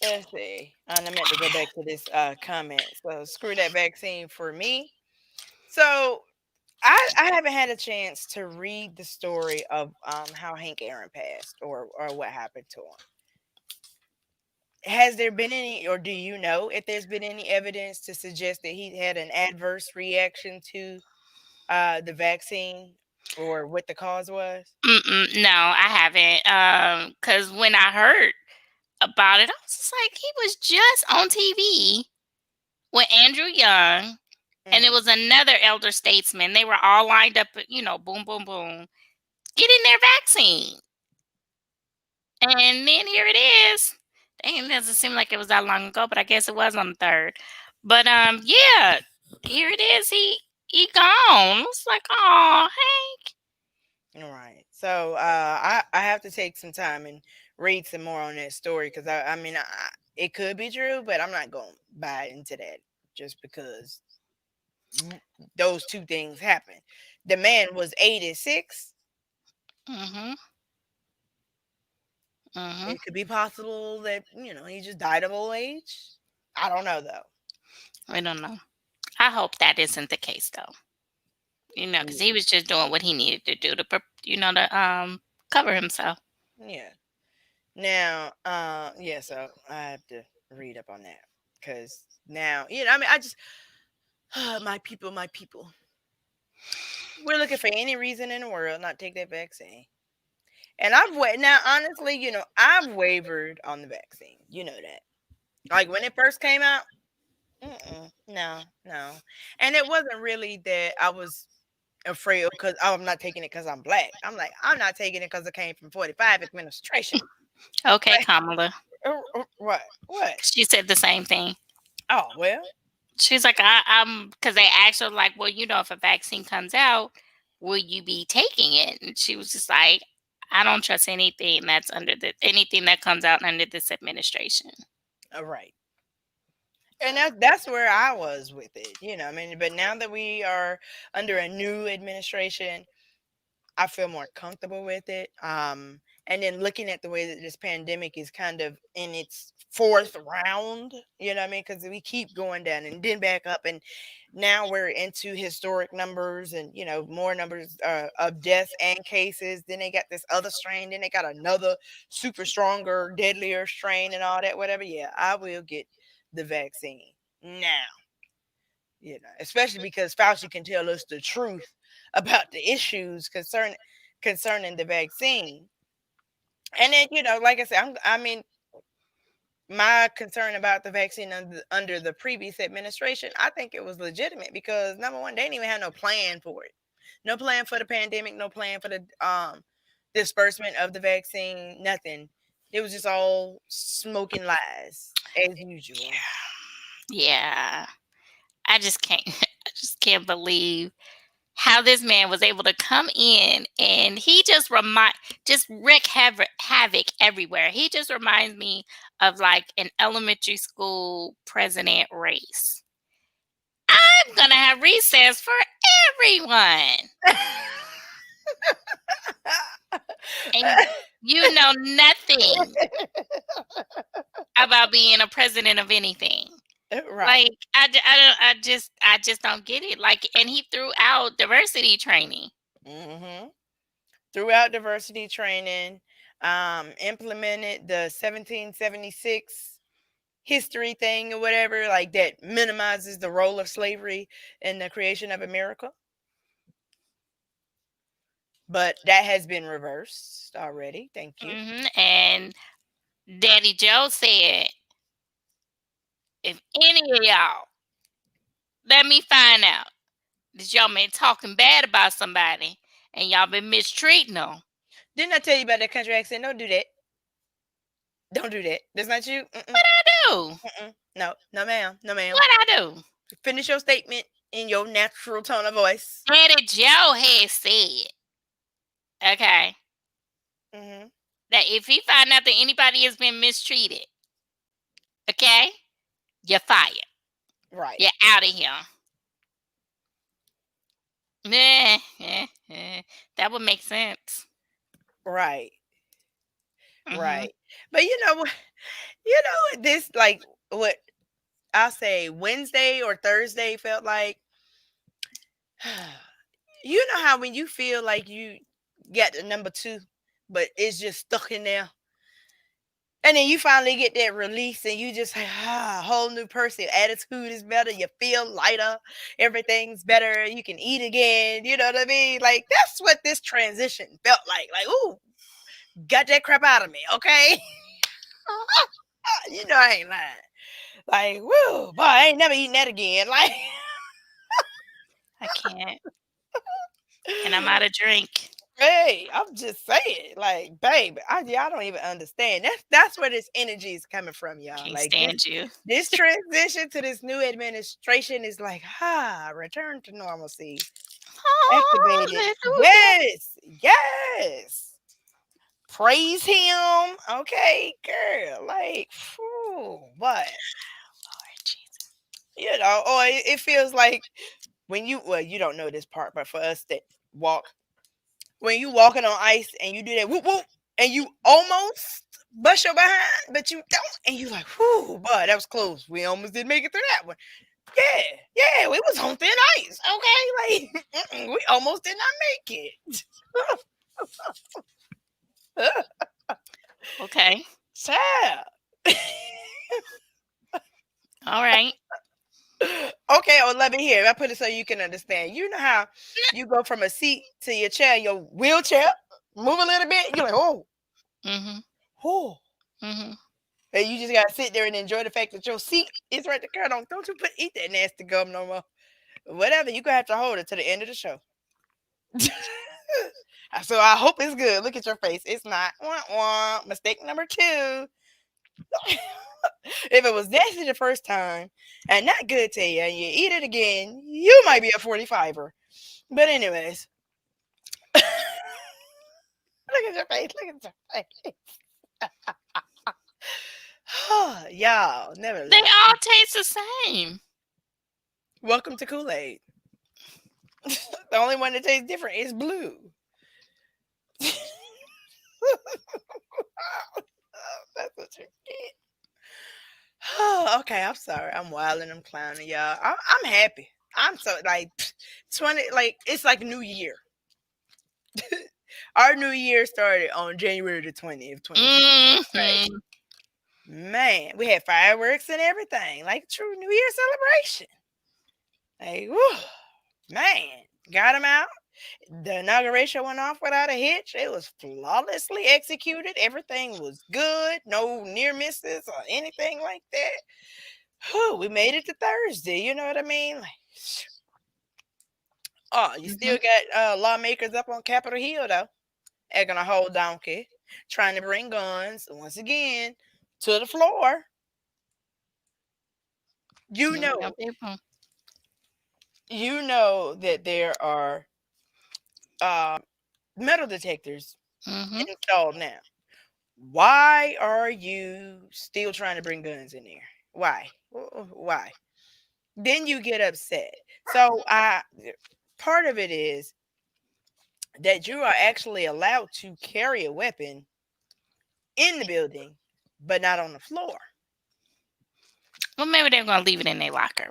Let's see. And I meant to go back to this comment. So screw that vaccine for me. So I haven't had a chance to read the story of how Hank Aaron passed or what happened to him. Has there been any, or do you know if there's been any evidence to suggest that he had an adverse reaction to the vaccine or what the cause was? Mm-mm, no, I haven't. Cause when I heard about it, I was just like, he was just on TV with Andrew Young, and it Mm, was another elder statesman. They were all lined up, boom, boom, boom, getting their vaccine. And then here it is. Dang, it doesn't seem like it was that long ago, but I guess it was on the third. But yeah, here it is. He gone. It's like, oh, Hank. all right. So I have to take some time and read some more on that story because I mean it could be true, but I'm not going to buy into that just because w- those two things happen. The man was 86. Mhm. Mhm. It could be possible that he just died of old age. I don't know though. I don't know. I hope that isn't the case though. Because he was just doing what he needed to do to cover himself. Yeah. Now, yeah. So I have to read up on that because now, I mean, I just my people. We're looking for any reason in the world not to take that vaccine. And now, honestly, I've wavered on the vaccine. You know that. Like when it first came out, no, no. And it wasn't really that I was afraid because I'm not taking it because I'm black. I'm like, I'm not taking it because it came from 45 administration. Okay, Kamala. What? What? She said the same thing. Oh, well, She's like, I'm because they asked her like, well, if a vaccine comes out, will you be taking it? And she was just like, I don't trust anything that comes out under this administration. right. And that's where I was with it. I mean, but now that we are under a new administration, I feel more comfortable with it. And then looking at the way that this pandemic is kind of in its fourth round, you know what I mean? Because we keep going down and then back up, and now we're into historic numbers and more numbers of deaths and cases. Then they got this other strain. Then they got another super stronger, deadlier strain and all that. Whatever. Yeah, I will get the vaccine now. Especially because Fauci can tell us the truth about the issues concerning the vaccine. And then, like I said, I mean, my concern about the vaccine under the previous administration, I think it was legitimate because number one, they didn't even have no plan for it, no plan for the pandemic, no plan for the disbursement of the vaccine, nothing. It was just all smoking lies as usual. Yeah, I just can't. I just can't believe how this man was able to come in and he just wreak havoc everywhere. He just reminds me of like an elementary school president race. I'm gonna have recess for everyone, and you know nothing about being a president of anything. Right. Like I just don't get it. Like, and he threw out diversity training. hmm Throughout diversity training, implemented the 1776 history thing or whatever, like that minimizes the role of slavery in the creation of America. But that has been reversed already. Thank you. And Daddy Joe said, if any of y'all let me find out that y'all been talking bad about somebody and y'all been mistreating them, Didn't I tell you about that country accent? Don't do that. Don't do that. That's not you. Mm-mm, what I do? mm-mm. No, no, ma'am. No, ma'am. What I do? Finish your statement. in your natural tone of voice. Daddy Joe had said, okay, Hmm. that if he find out that anybody has been mistreated, okay, you're fired. Right. You're out of here. That would make sense. Right. Hmm. Right. But this like what I'll say Wednesday or Thursday felt like. You know how when you feel like you got the number two, but it's just stuck in there. And then you finally get that release and you just like, whole new person. Your attitude is better. You feel lighter. Everything's better. You can eat again. You know what I mean? Like, that's what this transition felt like. Like, ooh, got that crap out of me. Okay. I ain't lying. Like, woo, boy, I ain't never eating that again. Like, I can't. And I'm out of drink. hey, I'm just saying, like, baby, y'all don't even understand. That's where this energy is coming from, y'all. Can't Like this stand you. this transition to this new administration is like, return to normalcy. Activated. Hallelujah. Yes, yes. Praise him. Okay, girl. Like, whew, but Lord Jesus. or it feels like when you don't know this part, but for us that walk, when you walking on ice and you do that whoop whoop and you almost bust your behind, but you don't, and you like, whoo, boy, that was close. We almost didn't make it through that one. Yeah, yeah, we was on thin ice. Okay, like we almost did not make it. Okay. Child. All right. Okay, well, let me hear. I put it so you can understand. You know how you go from a seat to your chair, your wheelchair, move a little bit. You're like, oh, Mm-hmm. oh. Mm-hmm. And you just gotta sit there and enjoy the fact that your seat is right there. Don't you eat that nasty gum no more. Whatever, you gonna have to hold it to the end of the show. So I hope it's good. Look at your face. It's not. Wah, wah. Mistake number two. If it was nasty the first time and not good to you, and you eat it again, you might be a 45er. But anyways, look at your face. Look at your face. Y'all, They nevertheless, all taste the same. welcome to Kool Aid. The only one that tastes different is blue. That's what you get. Okay, I'm sorry. I'm wilding. I'm clowning, y'all. I'm happy. I'm so like 20. Like it's like New Year. Our New Year started on January the 20th, 2026. Okay, Mm-hmm. man, we had fireworks and everything, like true New Year celebration. Like, whew, man, got them out. The inauguration went off without a hitch. It was flawlessly executed. Everything was good. No near misses or anything like that. Whew, we made it to Thursday. You know what I mean? Like, oh, you Mm-hmm. still got lawmakers up on Capitol Hill though, acting a whole donkey, trying to bring guns once again to the floor. You There we go, know, people. you know that there are metal detectors Mm-hmm. installed now. Why are you still trying to bring guns in there? Why? Why? Then you get upset. So I part of it is that you are actually allowed to carry a weapon in the building, but not on the floor. Well, maybe they're gonna leave it in their locker.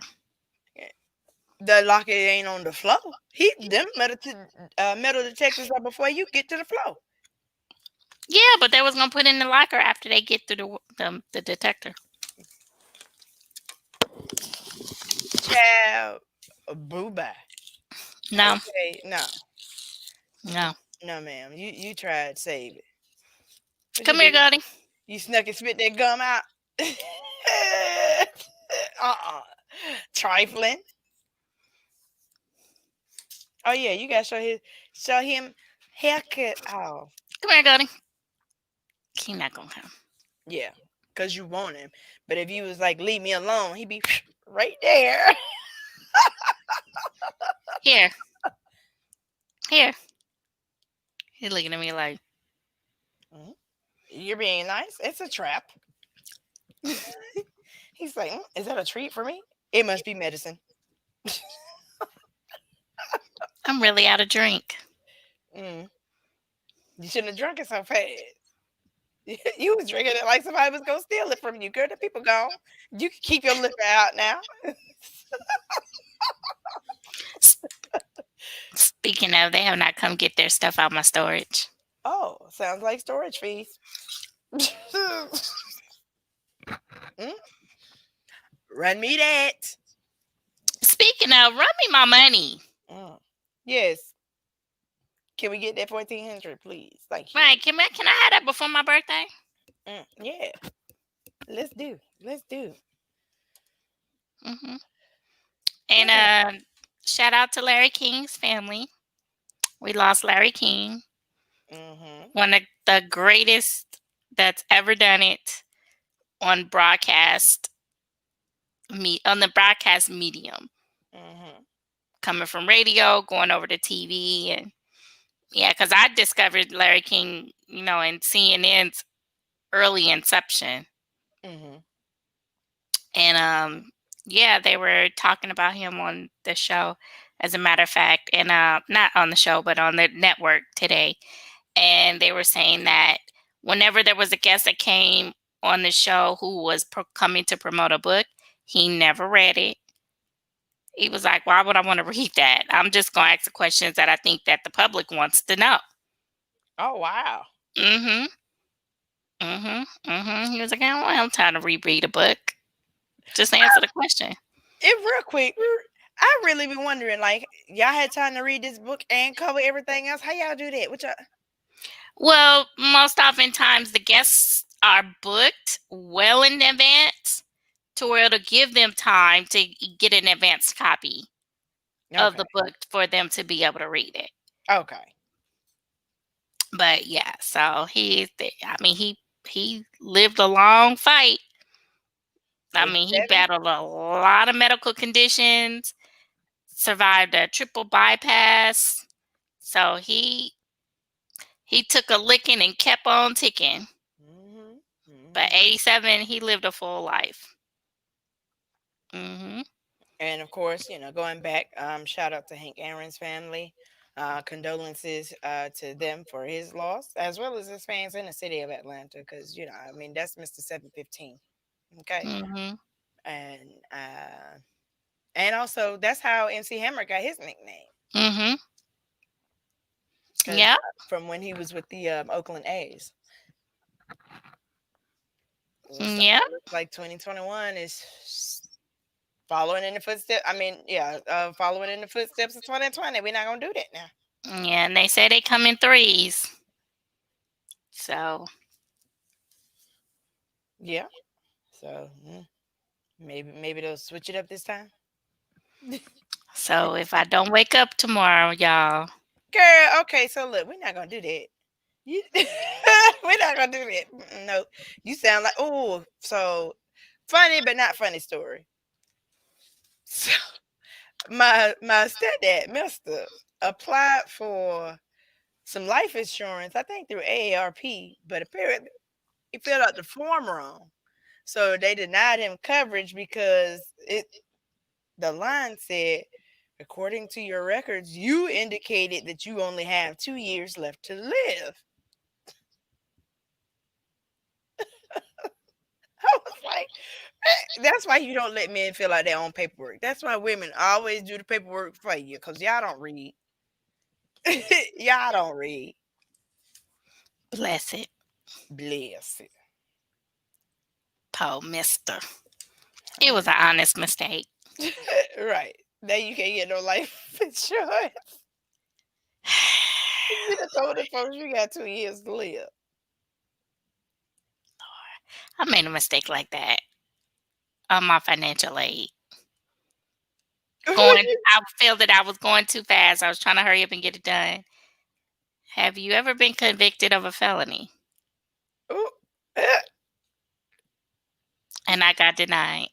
Eh, the locker ain't on the floor. Them metal detectors are before you get to the floor. Yeah, but they was gonna put it in the locker after they get through the detector. Child, boo bye. No, Okay, no, no. no, ma'am. You tried to save it. What you Come here, did? Goldie. You snuck and spit that gum out. uh-uh. Trifling. Oh yeah, you gotta show him haircut off. Come here, Goldie. He not gonna come. Yeah, cause you want him. But if you was like leave me alone, he'd be right there. Here, here. He's looking at me like, Mhm. You're being nice. It's a trap. He's like, is that a treat for me? It must be medicine. I'm really out of drink. Mm, you shouldn't have drunk it so fast. You was drinking it like somebody was gonna steal it from you. Girl, the people gone. You can keep your liquor out now. S- Speaking of, they have not come get their stuff out my storage. Oh, sounds like storage fees. Mm, run me that. Speaking of, run me my money. Mm. Yes. Can we get that 1400, please? Thank you. Right? Can I have that before my birthday? Yeah. Let's do. Let's do. Hmm. And shout out to Larry King's family. We lost Larry King, Mm-hmm. one of the greatest that's ever done it on broadcast on the broadcast medium, Mm-hmm. coming from radio, going over to TV, and yeah, because I discovered Larry King, in CNN's early inception, Mm-hmm. and yeah, they were talking about him on the show, as a matter of fact, and not on the show, but on the network today, and they were saying that whenever there was a guest that came on the show who was coming to promote a book, he never read it. He was like, "Why would I want to read that? I'm just going to ask the questions that I think that the public wants to know." Oh wow. Mm-hmm. Mm-hmm. Mm-hmm. He was like, "I don't have time to reread a book. Just answer the question." It real quick. I really be wondering, like, y'all had time to read this book and cover everything else. How y'all do that? What y'all? Well, most oftentimes the guests are booked well in advance to where it'll give them time to get an advanced copy of Okay. the book for them to be able to read it. Okay. But yeah, so I mean, he lived a long fight. I mean, he 87. battled a lot of medical conditions, survived a triple bypass. So he took a licking and kept on ticking. Mm-hmm. But Mm-hmm. 87, he lived a full life. Hmm. And of course, going back, shout out to Hank Aaron's family. Condolences to them for his loss, as well as his fans in the city of Atlanta, because I mean, that's Mr. 715. Okay, Hmm. and also that's how MC Hammer got his nickname, Hmm. because Yep. from when he was with the Oakland A's. So Yep. it looks like 2021 is following in the footsteps. I mean, yeah, following in the footsteps of 2020. We're not gonna do that now. Yeah, and they say they come in threes. So Yeah. So maybe they'll switch it up this time. so if I don't wake up tomorrow, y'all. Girl, okay, so look, we're not gonna do that. You, we're not gonna do that. No, you sound like so funny, but not funny story. So my stepdad, Mister, applied for some life insurance, I think through AARP, but apparently he filled out the form wrong. So they denied him coverage because the line said, according to your records, you indicated that you only have 2 years left to live. I was like, that's why you don't let men fill out their own paperwork. That's why women always do the paperwork for you, because y'all don't read. Y'all don't read. Bless it. Bless it. Poor mister. It was an honest mistake. Right. Now you can't get no life insurance. You done told the folks you got 2 years to live. I made a mistake like that on my financial aid. I felt that I was going too fast. I was trying to hurry up and get it done. Have you ever been convicted of a felony? Ooh, eh, And I got denied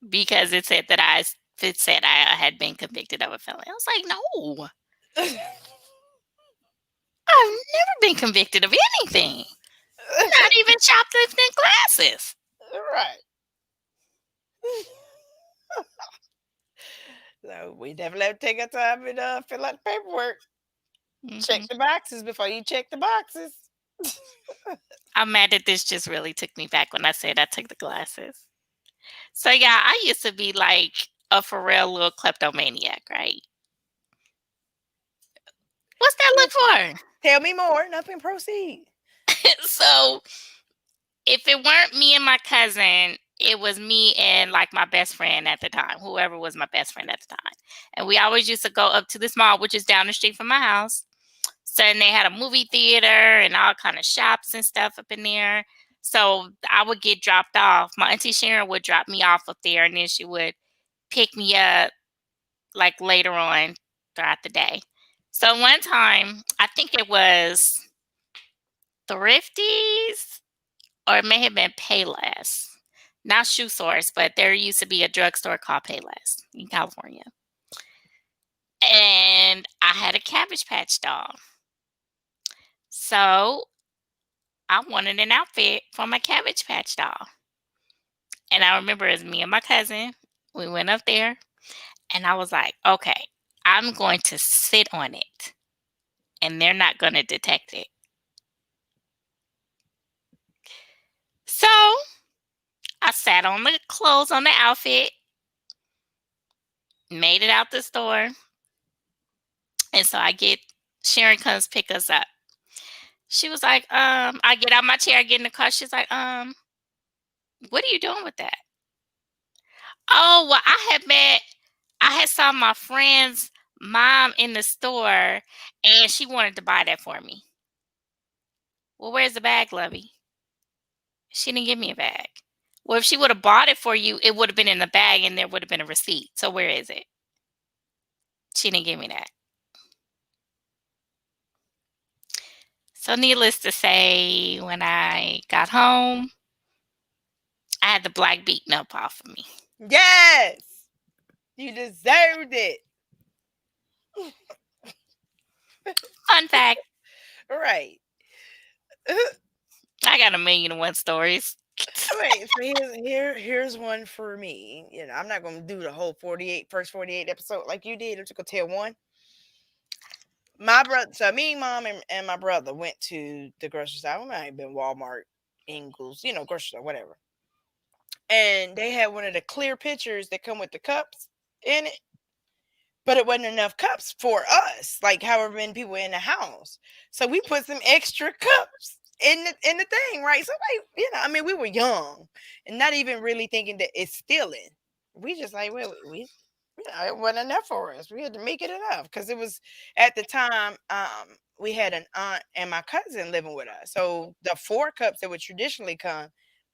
because it said that I it said I had been convicted of a felony. I was like, no, I've never been convicted of anything. Not even shoplifting glasses. Right. So we definitely have to take our time and fill out the paperwork. Check Hmm. the boxes before you check the boxes. I'm mad that this just really took me back when I said I took the glasses. So yeah, I used to be like a for real little kleptomaniac, right? What's Yes. that look Tell me more. Nothing. Proceed. for? So if it weren't me and my cousin, it was me and like my best friend at the time, whoever was my best friend at the time. And we always used to go up to this mall, which is down the street from my house. So and they had a movie theater and all kind of shops and stuff up in there. So I would get dropped off. My auntie Sharon would drop me off up there, and then she would pick me up like later on throughout the day. So one time, I think it was Thrifties or it may have been Payless. Not Shoe Source, but there used to be a drugstore called Payless in California. And I had a Cabbage Patch doll. So I wanted an outfit for my Cabbage Patch doll. And I remember it was me and my cousin. We went up there and I was like, okay, I'm going to sit on it and they're not going to detect it. So I sat on the clothes on the outfit, made it out the store. And so Sharon comes pick us up. She was like, I get out my chair, I get in the car. She's like, what are you doing with that? Oh, well, I had saw my friend's mom in the store and she wanted to buy that for me. Well, where's the bag, Lovey? She didn't give me a bag. Well, if she would have bought it for you, it would have been in the bag and there would have been a receipt. So where is it? She didn't give me that. So needless to say, when I got home, I had the black beaten up off of me. Yes. You deserved it. Fun fact, Right. I got a million and one stories. Wait, so here's one for me. I'm not gonna do the whole first 48 episode like you did. I'm just gonna tell one. My brother, so me, mom, and my brother went to the grocery store. It might have been Walmart, Ingles, grocery store, whatever. And they had one of the clear pitchers that come with the cups in it, but it wasn't enough cups for us, like however many people in the house. So we put some extra cups in the thing, right? So like, I mean, we were young and not even really thinking that it's stealing. We just like, well, it wasn't enough for us. We had to make it enough because it was at the time. We had an aunt and my cousin living with us, so the 4 cups that would traditionally come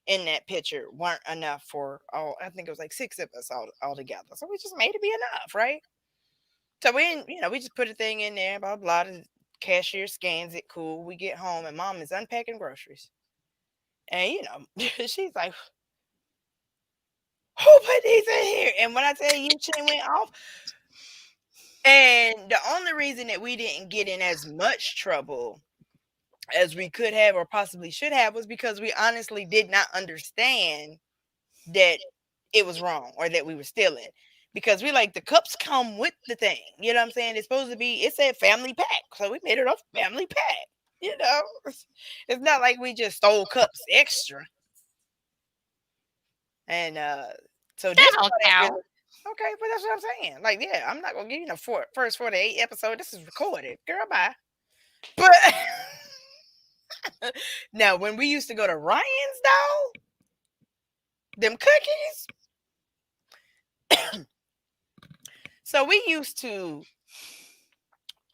in that pitcher weren't enough for all. I think it was like 6 of us all together. So we just made it be enough, right? So we just put a thing in there, blah blah. The cashier scans it, cool. We get home and mom is unpacking groceries, and she's like, "Who put these in here?" And when I tell you, she went off. And the only reason that we didn't get in as much trouble as we could have or possibly should have was because we honestly did not understand that it was wrong or that we were stealing. Because we like the cups come with the thing. You know what I'm saying? It's supposed to be, it said family pack. So we made it a family pack. You know, it's not like we just stole cups extra. And so That this don't part ain't count. really okay, but that's what I'm saying. Like, yeah, I'm not gonna give you the first 48 episode. This is recorded, girl. Bye. But now, when we used to go to Ryan's, though, them cookies. So we used to.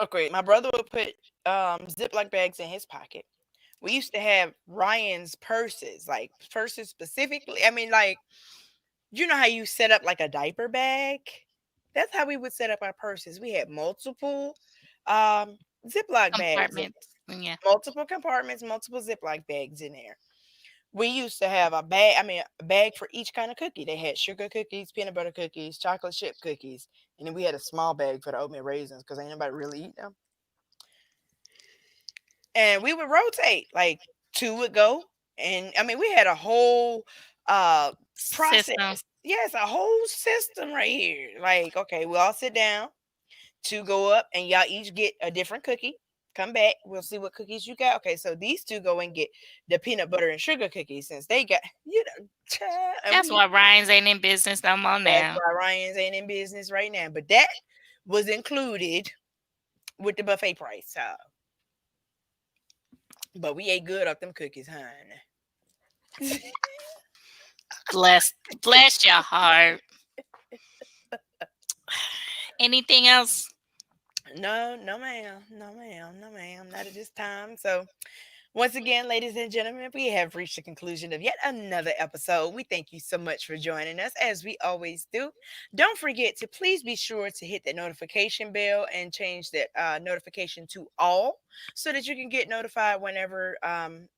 Okay, my brother would put Ziploc bags in his pocket. We used to have Ryan's purses, like purses specifically. I mean, like you know how you set up like a diaper bag. That's how we would set up our purses. We had multiple Ziploc bags and Compartments. Yeah. multiple compartments, multiple Ziploc bags in there. We used to have a bag, I mean, a bag for each kind of cookie. They had sugar cookies, peanut butter cookies, chocolate chip cookies, and then we had a small bag for the oatmeal raisins because ain't nobody really eat them. And we would rotate, like two would go, and I mean, we had a whole uh System. process. Yes, a whole system right here. Like, okay, we all sit down, two go up, and y'all each get a different cookie. Come back, we'll see what cookies you got. Okay, so these two go and get the peanut butter and sugar cookies since they got, and That's we, why Ryan's ain't in business no more that's now. why Ryan's ain't in business right now. But that was included with the buffet price. But we ate good off them cookies, honey. Bless, bless your heart. Anything else? No, no, ma'am. No, ma'am. No, ma'am. Not at this time. So, once again, ladies and gentlemen, we have reached the conclusion of yet another episode. We thank you so much for joining us, as we always do. Don't forget to please be sure to hit that notification bell and change that notification to all so that you can get notified whenever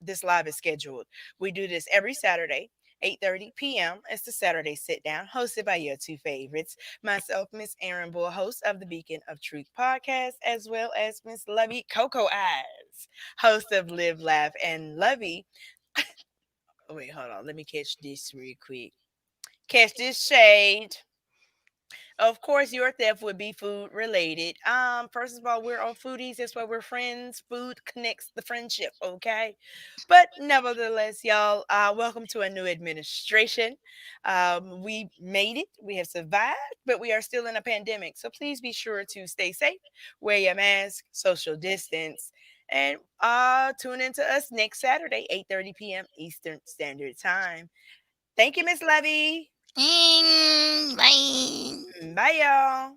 this live is scheduled. We do this every Saturday. 8:30 p.m. It's the Saturday Sit Down, hosted by your two favorites, myself, Miss Aaron Bull, host of the Beacon of Truth podcast, as well as Miss Lovey Coco Eyes, host of Live, Laugh, and Lovey. Oh, wait, hold on. Let me catch this real quick. Catch this shade. Of course, your theft would be food related. First of all, we're all foodies. That's why we're friends. Food connects the friendship, okay? But nevertheless, y'all, welcome to a new administration. We made it. We have survived, but we are still in a pandemic. So please be sure to stay safe, wear your mask, social distance, and tune into us next Saturday, 8:30 p.m. Eastern Standard Time. Thank you, Miss Levy. Bye. Bye, y'all.